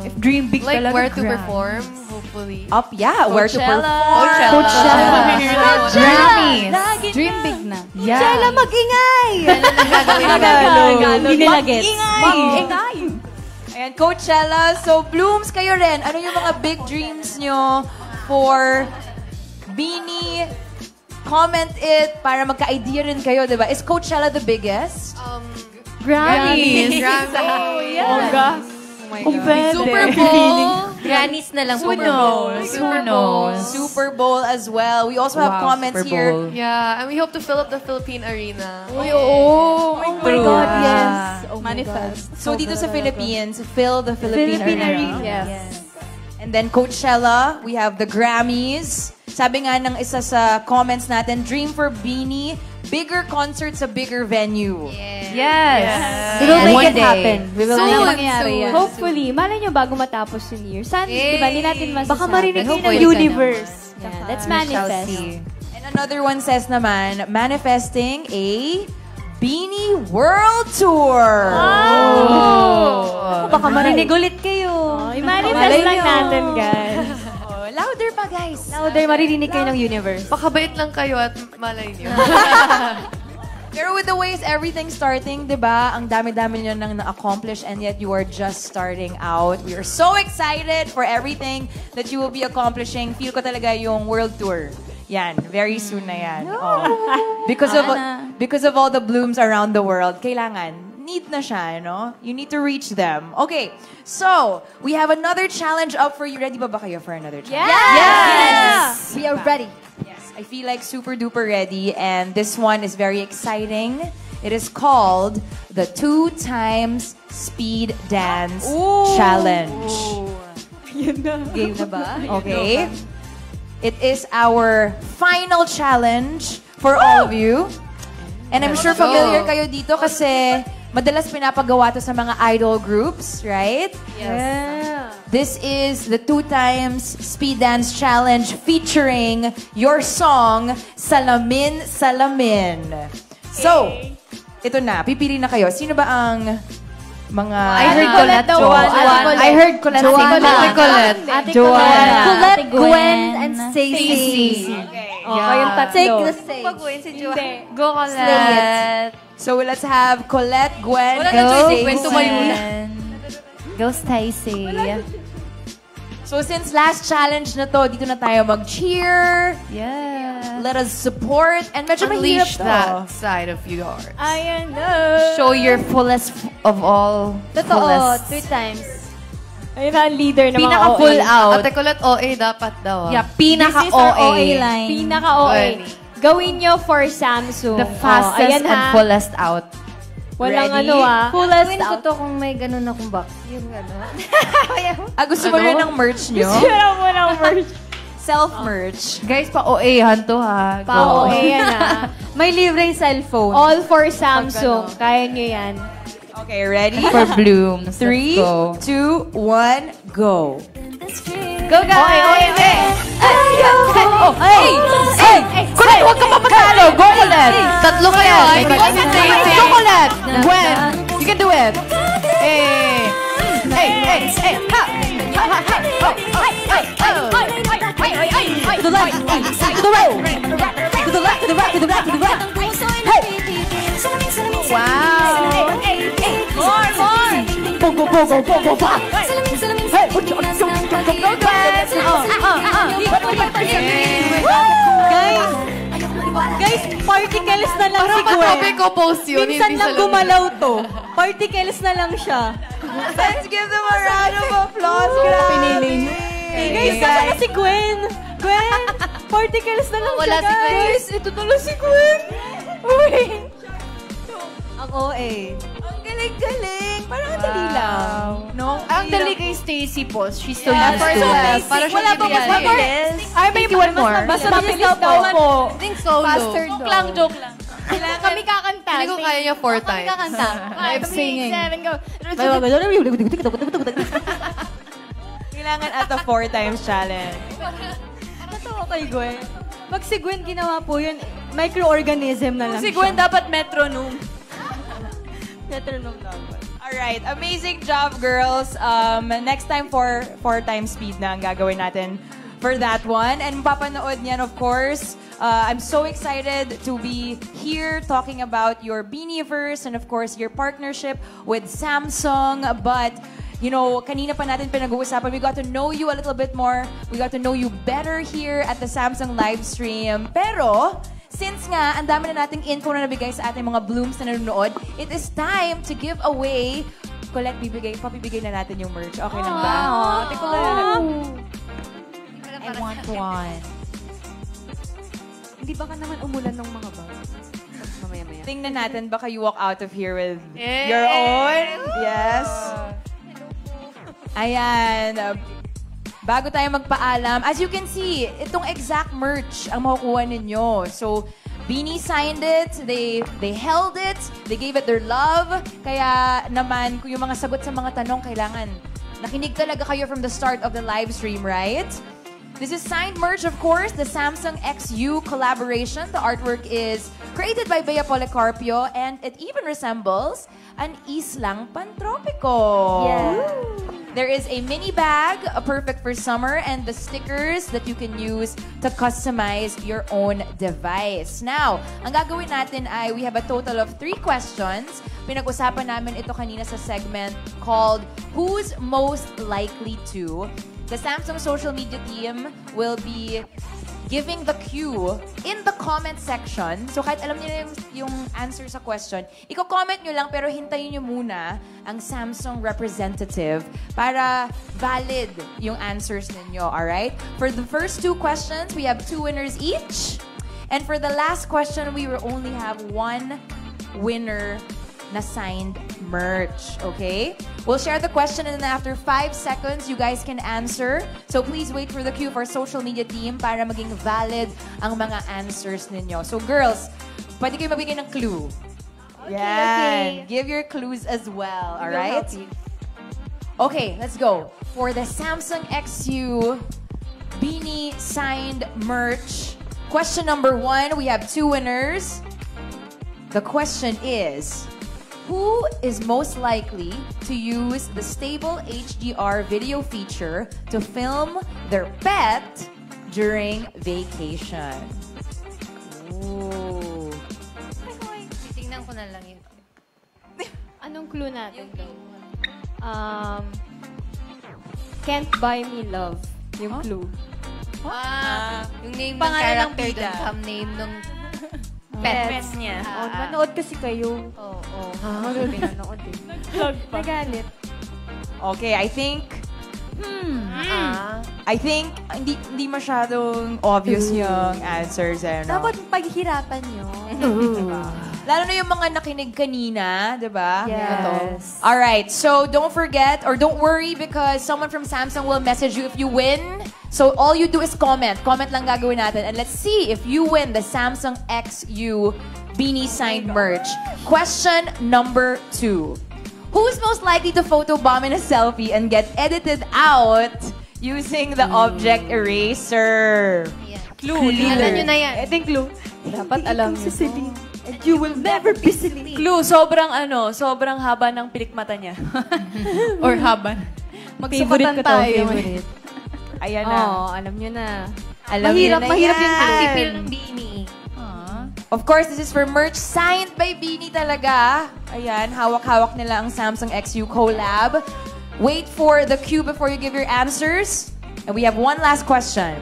If dream big
Like
talaga,
where to
grand.
perform, hopefully.
Where to perform.
Coachella. Grammys.
Dream big na.
Yeah.
Chela, mag-ingay!
Hindi nila gets.
Mag-ingay! Ayan, Coachella. So, Blooms, kayo rin. Ano yung mga big dreams nyo for Beanie? Comment it para magka-idea rin kayo, di ba? Is Coachella the biggest?
Grammys.
Oh,
yeah.
Super Bowl.
Grammys na lang po.
Who knows?
Super Bowl as well. We also have comments
Super
here.
Bowl.
Yeah, and we hope to fill up the Philippine Arena.
Oh
my God, yes.
Manifest.
So, dito sa Philippines, fill the Philippine Arena.
Yes.
And then Coachella, we have the Grammys. Sabi nga ng isa sa comments natin, dream for Beanie, bigger concert sa bigger venue.
Yes.
We will
And
make
one
it
day.
happen. We will
Soon,
make it happen.
soon.
Hopefully, malay nyo bago matapos yung year. Sana, di ba, hindi natin masasabi.
Baka marinig kayo ng
Hopefully,
universe.
Yeah, let's
We shall
manifest.
see.
And another one says naman, manifesting a Beanie World Tour.
Baka marinig ulit kayo.
I-manifest lang natin, guys.
Louder pa, guys.
Louder, maririnig kayo ng universe.
Pakabait lang kayo at malay niyo.
Pero with the ways everything's starting, di ba? Ang dami-dami nyo nang na-accomplish and yet you are just starting out. We are so excited for everything that you will be accomplishing. Feel ko talaga yung world tour. Yan, very soon na yan. Oh. Because of all the blooms around the world, kailangan, need na siya, no? You need to reach them. Okay, so, we have another challenge up for you. Ready ba kayo for another challenge?
Yes! We are ready.
Yes, I feel like super duper ready, and this one is very exciting. It is called the 2 times Speed Dance Challenge.
Game na ba?
Okay. It is our final challenge for all of you. And I'm sure familiar kayo dito kasi madalas pinapagawa to sa mga idol groups, right?
Yeah.
This is the 2 times Speed Dance Challenge featuring your song, Salamin Salamin. So, ito na. Pipili na kayo. Sino ba ang mga...
I heard Colette
I heard Colette.
Colette.
Joanna.
Colette, Gwen, and Stacey.
Kayong tatlo.
Take the stage.
Pag-uwin si Joanna.
Go, Colette.
So, let's have Colette, Gwen,
Wala
and
na
Stacey.
Gwen, tumayo na.
Go, Stacey.
So, since last challenge na to, dito na tayo mag-cheer.
Yeah.
Let us support. And medyo mahirap
Unleash
to.
that side of yours.
Ayan na.
Show your fullest of all.
Totoo,
fullest.
3 times.
Ayun na, leader ng mga
Pinaka-full
OA.
out.
Ate Colette, OA dapat daw.
Yeah,
This is our
pinaka-OA.
OA line. Pinaka-OA. Gawin nyo for Samsung.
The fastest
ayan,
and
ha.
fullest out.
Walang
Ready?
Fullest
Gawin ko
out.
to kung may ganun akong box. Yung gano'n.
Gusto mo rin ng merch nyo?
Wala mo ng merch.
Self-merch.
Guys, pa-OA-han to ha. Go.
Pa-OA yan, ha.
May libreng cellphone.
All for Samsung. Kaya nyo yan.
Okay, ready?
For blooms.
3,
Let's go.
2, 1, go.
Go, guys!
Colette, huwag ka papatalo! Go, Colette!
Tatlo kayo.
Go, Colette! Gwen, you can do it! Hey! Hey! Hey! Hey! Ha! Ha! Ha! Ha! To the left! To the right! To the left! To the right! To the right! To the right! Hey! Wow! More! More! Go! Go! Go! Go! Go! Go! Go! Hey! Go! Go! Go!
Guys, particles na lang si Gwen.
Sabi ko post yun.
Minsan
hindi
lang
sa
gumalaw to. Particles na lang siya.
Let's give them a round of applause! Grabe!
Guys, kasama si Gwen. Gwen, particles na lang
Wala
siya,
si Gwen.
guys. Ito tuloy si Gwen. Uy. Ang OA.
Ang galing-galing! Parang ang dali lang. No?
Ang dali kay Stacey po. She's so
Yeah,
used
for
to
the
it.
basic.
Para siya
Wala pa mas
bibigyan.
mabilis.
Ay, may
One more.
Mas
Mabilis daw po.
I think solo.
Joke lang, joke lang. Kailangan kami kakanta.
Hindi ko kaya niya 4 times.
Kakanta. 5, 6, 7, go.
Kailangan at the 4 times challenge.
Totoo kay Gwen. Pag si Gwen ginawa po yun, microorganism na lang
Si Gwen dapat metronome.
Metronome dapat.
Alright, amazing job, girls. Next time, 4 times speed na ang gagawin natin for that one. And mapapanood niyan, of course. I'm so excited to be here talking about your Beanieverse and, of course, your partnership with Samsung. But, you know, kanina pa natin pinag-uusapan, we got to know you a little bit more. We got to know you better here at the Samsung live stream. Pero, since nga, ang dami na nating info na nabigay sa ating mga blooms na nanonood, it is time to give away. Colette, papibigay na natin yung merch. Okay lang ba?
I want one.
Hindi ba ka naman umulan ng mga bag? Mamaya-maya.
Tingnan natin, baka you walk out of here with your own. Yes. Ayan. Bago tayo magpaalam, as you can see, itong exact merch ang makukuha ninyo. So, Beanie signed it, they held it, they gave it their love. Kaya naman, kung yung mga sagot sa mga tanong, kailangan nakinig talaga kayo from the start of the live stream, right? This is signed merch, of course, the Samsung XU collaboration. The artwork is created by Bea Policarpio, and it even resembles an islang pantropico.
Yeah.
There is a mini bag, perfect for summer, and the stickers that you can use to customize your own device. Now, ang gagawin natin ay we have a total of 3 questions. Pinag-usapan namin ito kanina sa segment called Who's Most Likely To? The Samsung social media team will be giving the cue in the comment section. So kahit alam niyo na yung answer sa question, i-comment nyo lang pero hintayin nyo muna ang Samsung representative para valid yung answers ninyo, alright? For the first 2 questions, we have 2 winners each. And for the last question, we will only have 1 winner na signed merch, okay? We'll share the question and then after 5 seconds, you guys can answer. So please wait for the cue for our social media team para maging valid ang mga answers ninyo. So girls, pwede kayo magbigay ng clue. Okay. Give your clues as well, alright? Okay, let's go. For the Samsung XU Beanie signed merch, question number 1, we have 2 winners. The question is, who is most likely to use the stable HDR video feature to film their pet during vacation? Ooh.
Titingnan ko na lang yun.
Anong clue natin? Can't buy me love. Yung clue.
Yung name ng character doon, thumb name nung
Pets niya.
Manood kasi kayo.
Oo.
Pinanood eh. Nagalit.
Okay, I think hindi masyadong obvious yung answers eh, no?
Dapat paghirapan nyo.
Lalo na yung mga nakinig kanina, di ba?
Yes.
Alright, so don't forget or don't worry because someone from Samsung will message you if you win. So all you do is comment. Comment lang gagawin natin. And let's see if you win the Samsung XU Beanie signed merch. Question number 2. Who's most likely to photobomb in a selfie and get edited out using the object eraser?
Clue. Alam nyo na yan.
I think clue. Dapat alam nyo. And you will never be silly.
Clue, sobrang haba ng pilik mata niya.
Or haban.
Magsukatan tayo.
Ayan na.
Oo, alam nyo na.
Mahirap
yung active ng Beanie.
Of course, this is for merch signed by Beanie talaga. Ayan, hawak-hawak nila ang Samsung XU collab. Wait for the cue before you give your answers. And we have one last question.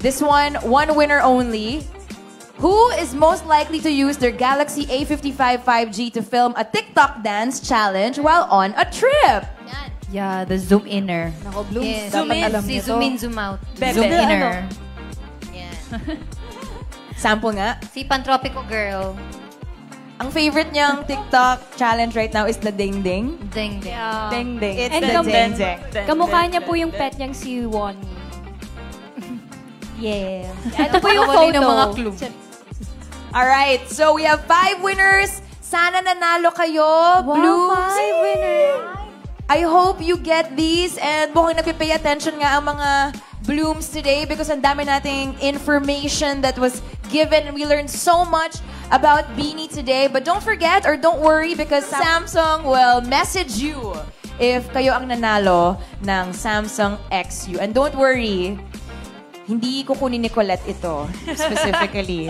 This one winner only. Who is most likely to use their Galaxy A55 5G to film a TikTok dance challenge while on a trip?
Yeah, the zoom inner.
Nako, Blooms.
Yes.
Dapat alam
Si
nyo to.
zoom in, zoom out.
Zoom inner.
Yan.
Sample nga.
Si Pantropico Girl.
Ang favorite niyang TikTok challenge right now is the Ding Ding.
Ding, ding.
Ding ding.
It's
And
the Ding Ding.
Kamukha niya po yung pet niyang si Wonnie. Yeah.
Ito po yung
Nakawali
photo.
ng mga clue.
Alright, so we have 5 winners. Sana nanalo kayo, Blooms.
5 winners.
I hope you get these and mukhang nagpipay attention nga ang mga Blooms today because ang dami nating information that was given and we learned so much about Beanie today. But don't forget or don't worry because Samsung will message you if kayo ang nanalo ng Samsung XU. And don't worry, hindi kukunin ni Colette ito specifically.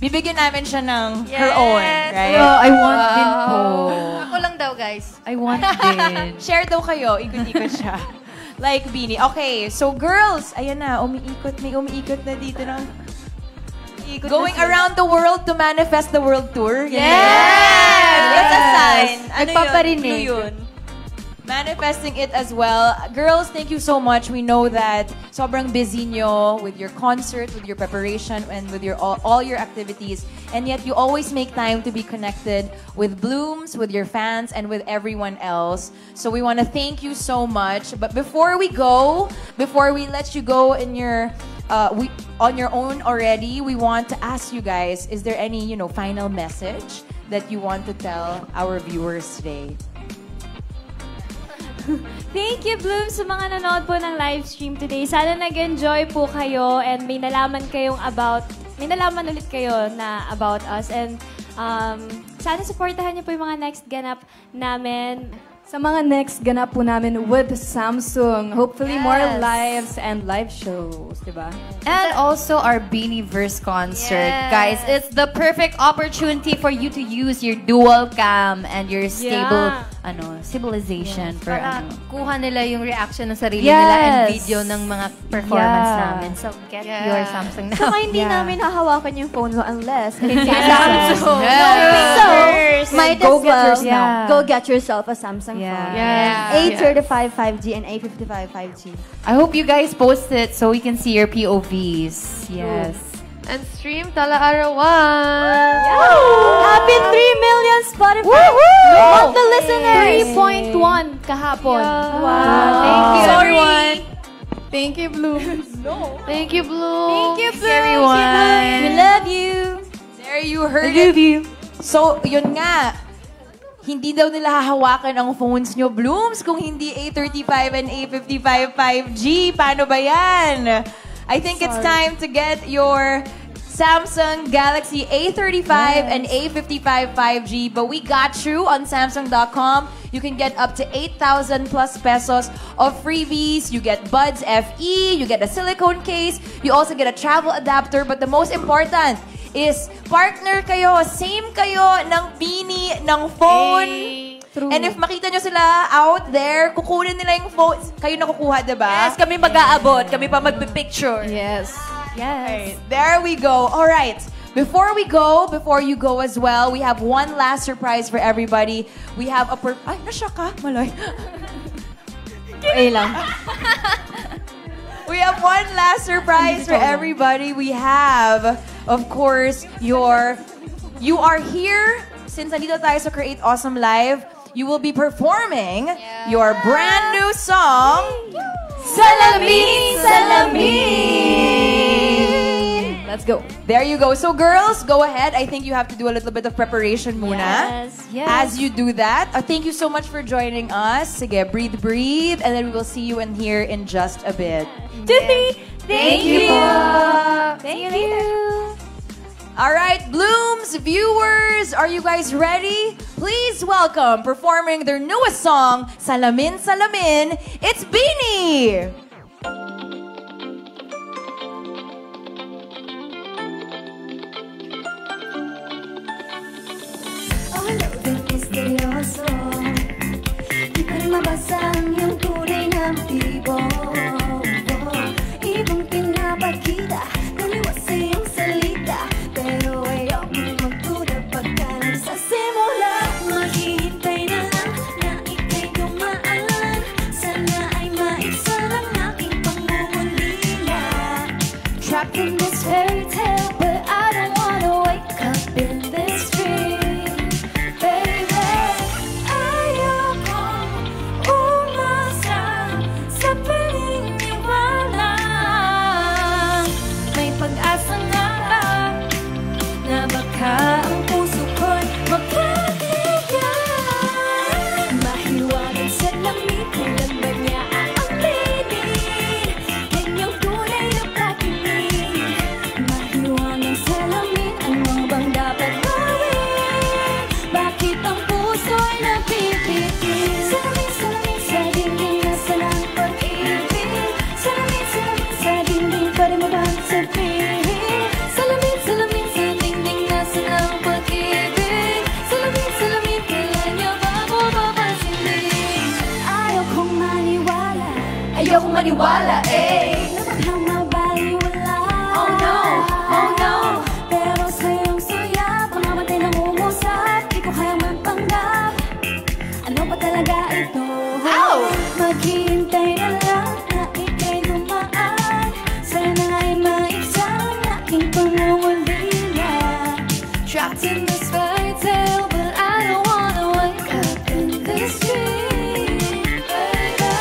Bibigyan namin siya ng her own, right?
I want din po.
Ako lang daw, guys.
I want din.
Share daw kayo, ikot-ikot siya. Like Beanie. Okay, so girls, ayan na, may umiikot na dito ng... Going around the world to manifest the world tour.
Yes! That's a sign. Ano
Nagpaparinig.
yun?
Manifesting it as well. Girls, thank you so much. We know that sobrang busy nyo with your concert, with your preparation, and with your all your activities. And yet, you always make time to be connected with Blooms, with your fans, and with everyone else. So we want to thank you so much. But before we let you go in your on your own already, we want to ask you guys, is there any, final message that you want to tell our viewers today?
Thank you, Bloom, sa mga nanood po ng live stream today. Sana nag-enjoy po kayo and may nalaman ulit kayo na about us. And sana supportahan niyo po yung mga next ganap namin.
Sa mga next ganap po namin with Samsung. Hopefully more lives and live shows, diba?
And also our Beanieverse concert. Guys, it's the perfect opportunity for you to use your dual cam and your stable civilization for
Para kuha nila yung reaction ng sarili nila and video ng mga performance namin. So, get your Samsung now.
Saka hindi namin hahawakan yung phone mo unless it's
Samsung.
So, might
Go
as
get
well
yours now.
go get yourself a Samsung phone. A35 5G and A55 5G.
I hope you guys post it so we can see your POVs. Yes.
And stream Tala Arawan.
Happy 3 million Spotify monthly listeners.
3.1 kahapon.
Wow.
Thank you,
everyone.
Thank you, Bloom.
Thank you, Blue.
Thank you, Bloom.
everyone.
We love you.
There you heard it. So, yun nga. Hindi daw nila hahawakan ang phones nyo, Blooms, kung hindi A35 and A55 5G. Paano ba yan? I think it's time to get your Samsung Galaxy A35 and A55 5G. But we got you on Samsung.com. You can get up to 8,000 plus pesos of freebies. You get Buds FE. You get a silicone case. You also get a travel adapter. But the most important is partner kayo, same kayo ng Beanie, ng phone. And if makita nyo sila out there, kukunin nila yung phone. Kayo na kukuha, diba?
Yes, kami mag-aabot. Kami pa magpipicture.
Yes.
Yes. There we go. All right. Before you go as well, we have one last surprise for everybody. We have Ay, nasya ka? Maloy.
lang.
We have one last surprise for everybody. We have, of course, you are here. Since nandito tayo sa Create Awesome Live, you will be performing your brand new song, Salamin, Salamin.
Let's go.
There you go. So girls, go ahead. I think you have to do a little bit of preparation muna.
Yes.
As you do that, thank you so much for joining us. Sige, breathe, and then we will see you in here in just a bit.
Thank you.
See you later.
All right, Blooms, viewers, are you guys ready? Please welcome, performing their newest song, Salamin, Salamin, it's Beanie!
Misteryoso, di pa rin mabasa ang iyong tunay na motibo. Ibang pinapakita, naliwas sa iyong salita, pero ayokong magduda pagka nagsasimula. Maghihintay na lang na ika'y dumaan, sana ay maisa lang na Di ako maniwala, eh.
Mabaliwala.
Oh no, oh no.
Pero sa iyong saya, pangamatay ng umusap. Di ko kayang magpanggap. Ano ba talaga ito? Maghihintay na lang na ika'y dumaan. Sana ay maisang aking pangungulila.
Trapped in this fairy tale, but I don't wanna wake up in this dream, baby.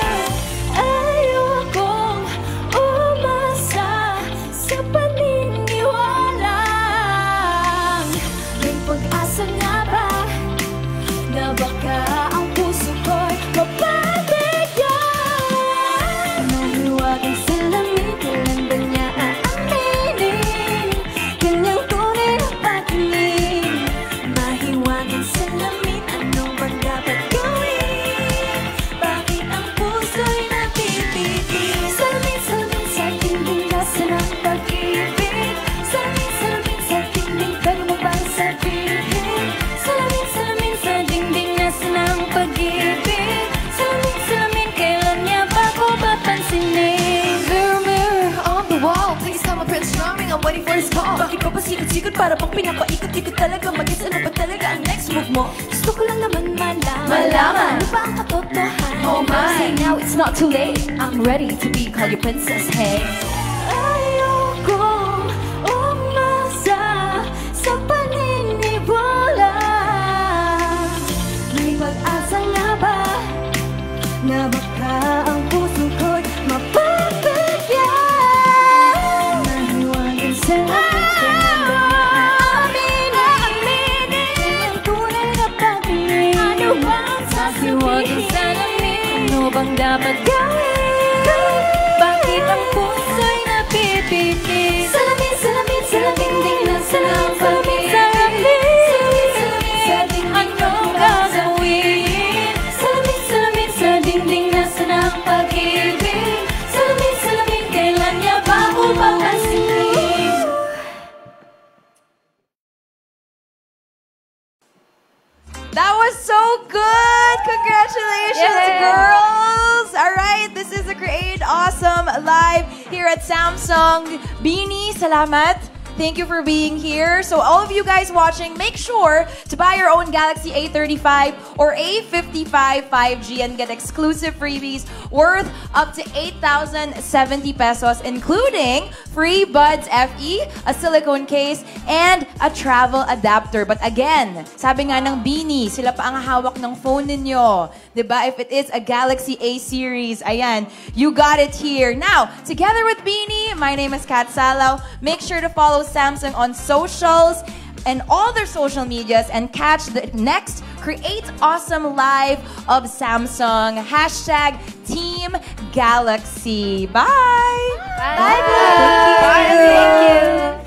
Ayaw akong umasa sa paniniwala. May pag-asa nga ba na baka ang puso ko'y mapabigyan? Mahiwagang salamin, kailan ba niya aaminin? Kanyang tunay na pagtingin. Mahiwagang salamin, ano bang dapat gawin? Bakit ang puso'y napipigil? Salamin, salamin sa dingding, nasa ng pag-ibig. Salamin, salamin sa dingding, pwede mo bang sabihin? Salamin, salamin sa dingding, nasa ng pag-ibig. Salamin, salamin, kailan niya ba ko papansinin?
Mirror, mirror on the wall, please tell my Prince Charming I'm waiting for his call. Bakit pa pasikot-sikot para bang pinapaikot-ikot talaga? Mag-guess ano ba talaga ang next move mo?
Gusto ko lang naman malaman.
Malaman.
Ano ba ang katotohanan?
Oh my.
Say now it's not too late. I'm ready to be called your princess, hey. Ayokong umasa sa paniniwala. May pag-asa nga ba na baka ang puso ko'y mapapagyan? Mahiwagan sa akin ba aaminin? Ang tunay na pagtingin. Ano ba ang sasabihin? Ano bang dapat gawin? Bakit ang puso'y napipigil? Salamin, salamin, sa dingding, nasa ng pag-ibig. Salamin, salamin, sa dingding, anong gagawin? Salamin, salamin, sa dingding, nasa ng pag-ibig. Salamin, salamin, kailan niya ba ako papansinin?
That was so good! Congratulations, girls! All right, this is the Create Awesome Live here at Samsung. Beanie, salamat. Thank you for being here. So all of you guys watching, make sure to buy your own Galaxy A35 or A55 5G and get exclusive freebies worth up to 8,070 pesos, including free Buds FE, a silicone case, and a travel adapter. But again, sabi nga ng Beanie, sila pa ang hawak ng phone ninyo. Diba? If it is a Galaxy A series, ayan, you got it here. Now, together with Beanie, my name is Kat Salaw. Make sure to follow Samsung on socials and all their social medias and catch the next Create Awesome Live of Samsung. Hashtag Team Galaxy. Bye!
Bye!
Bye!
Thank you.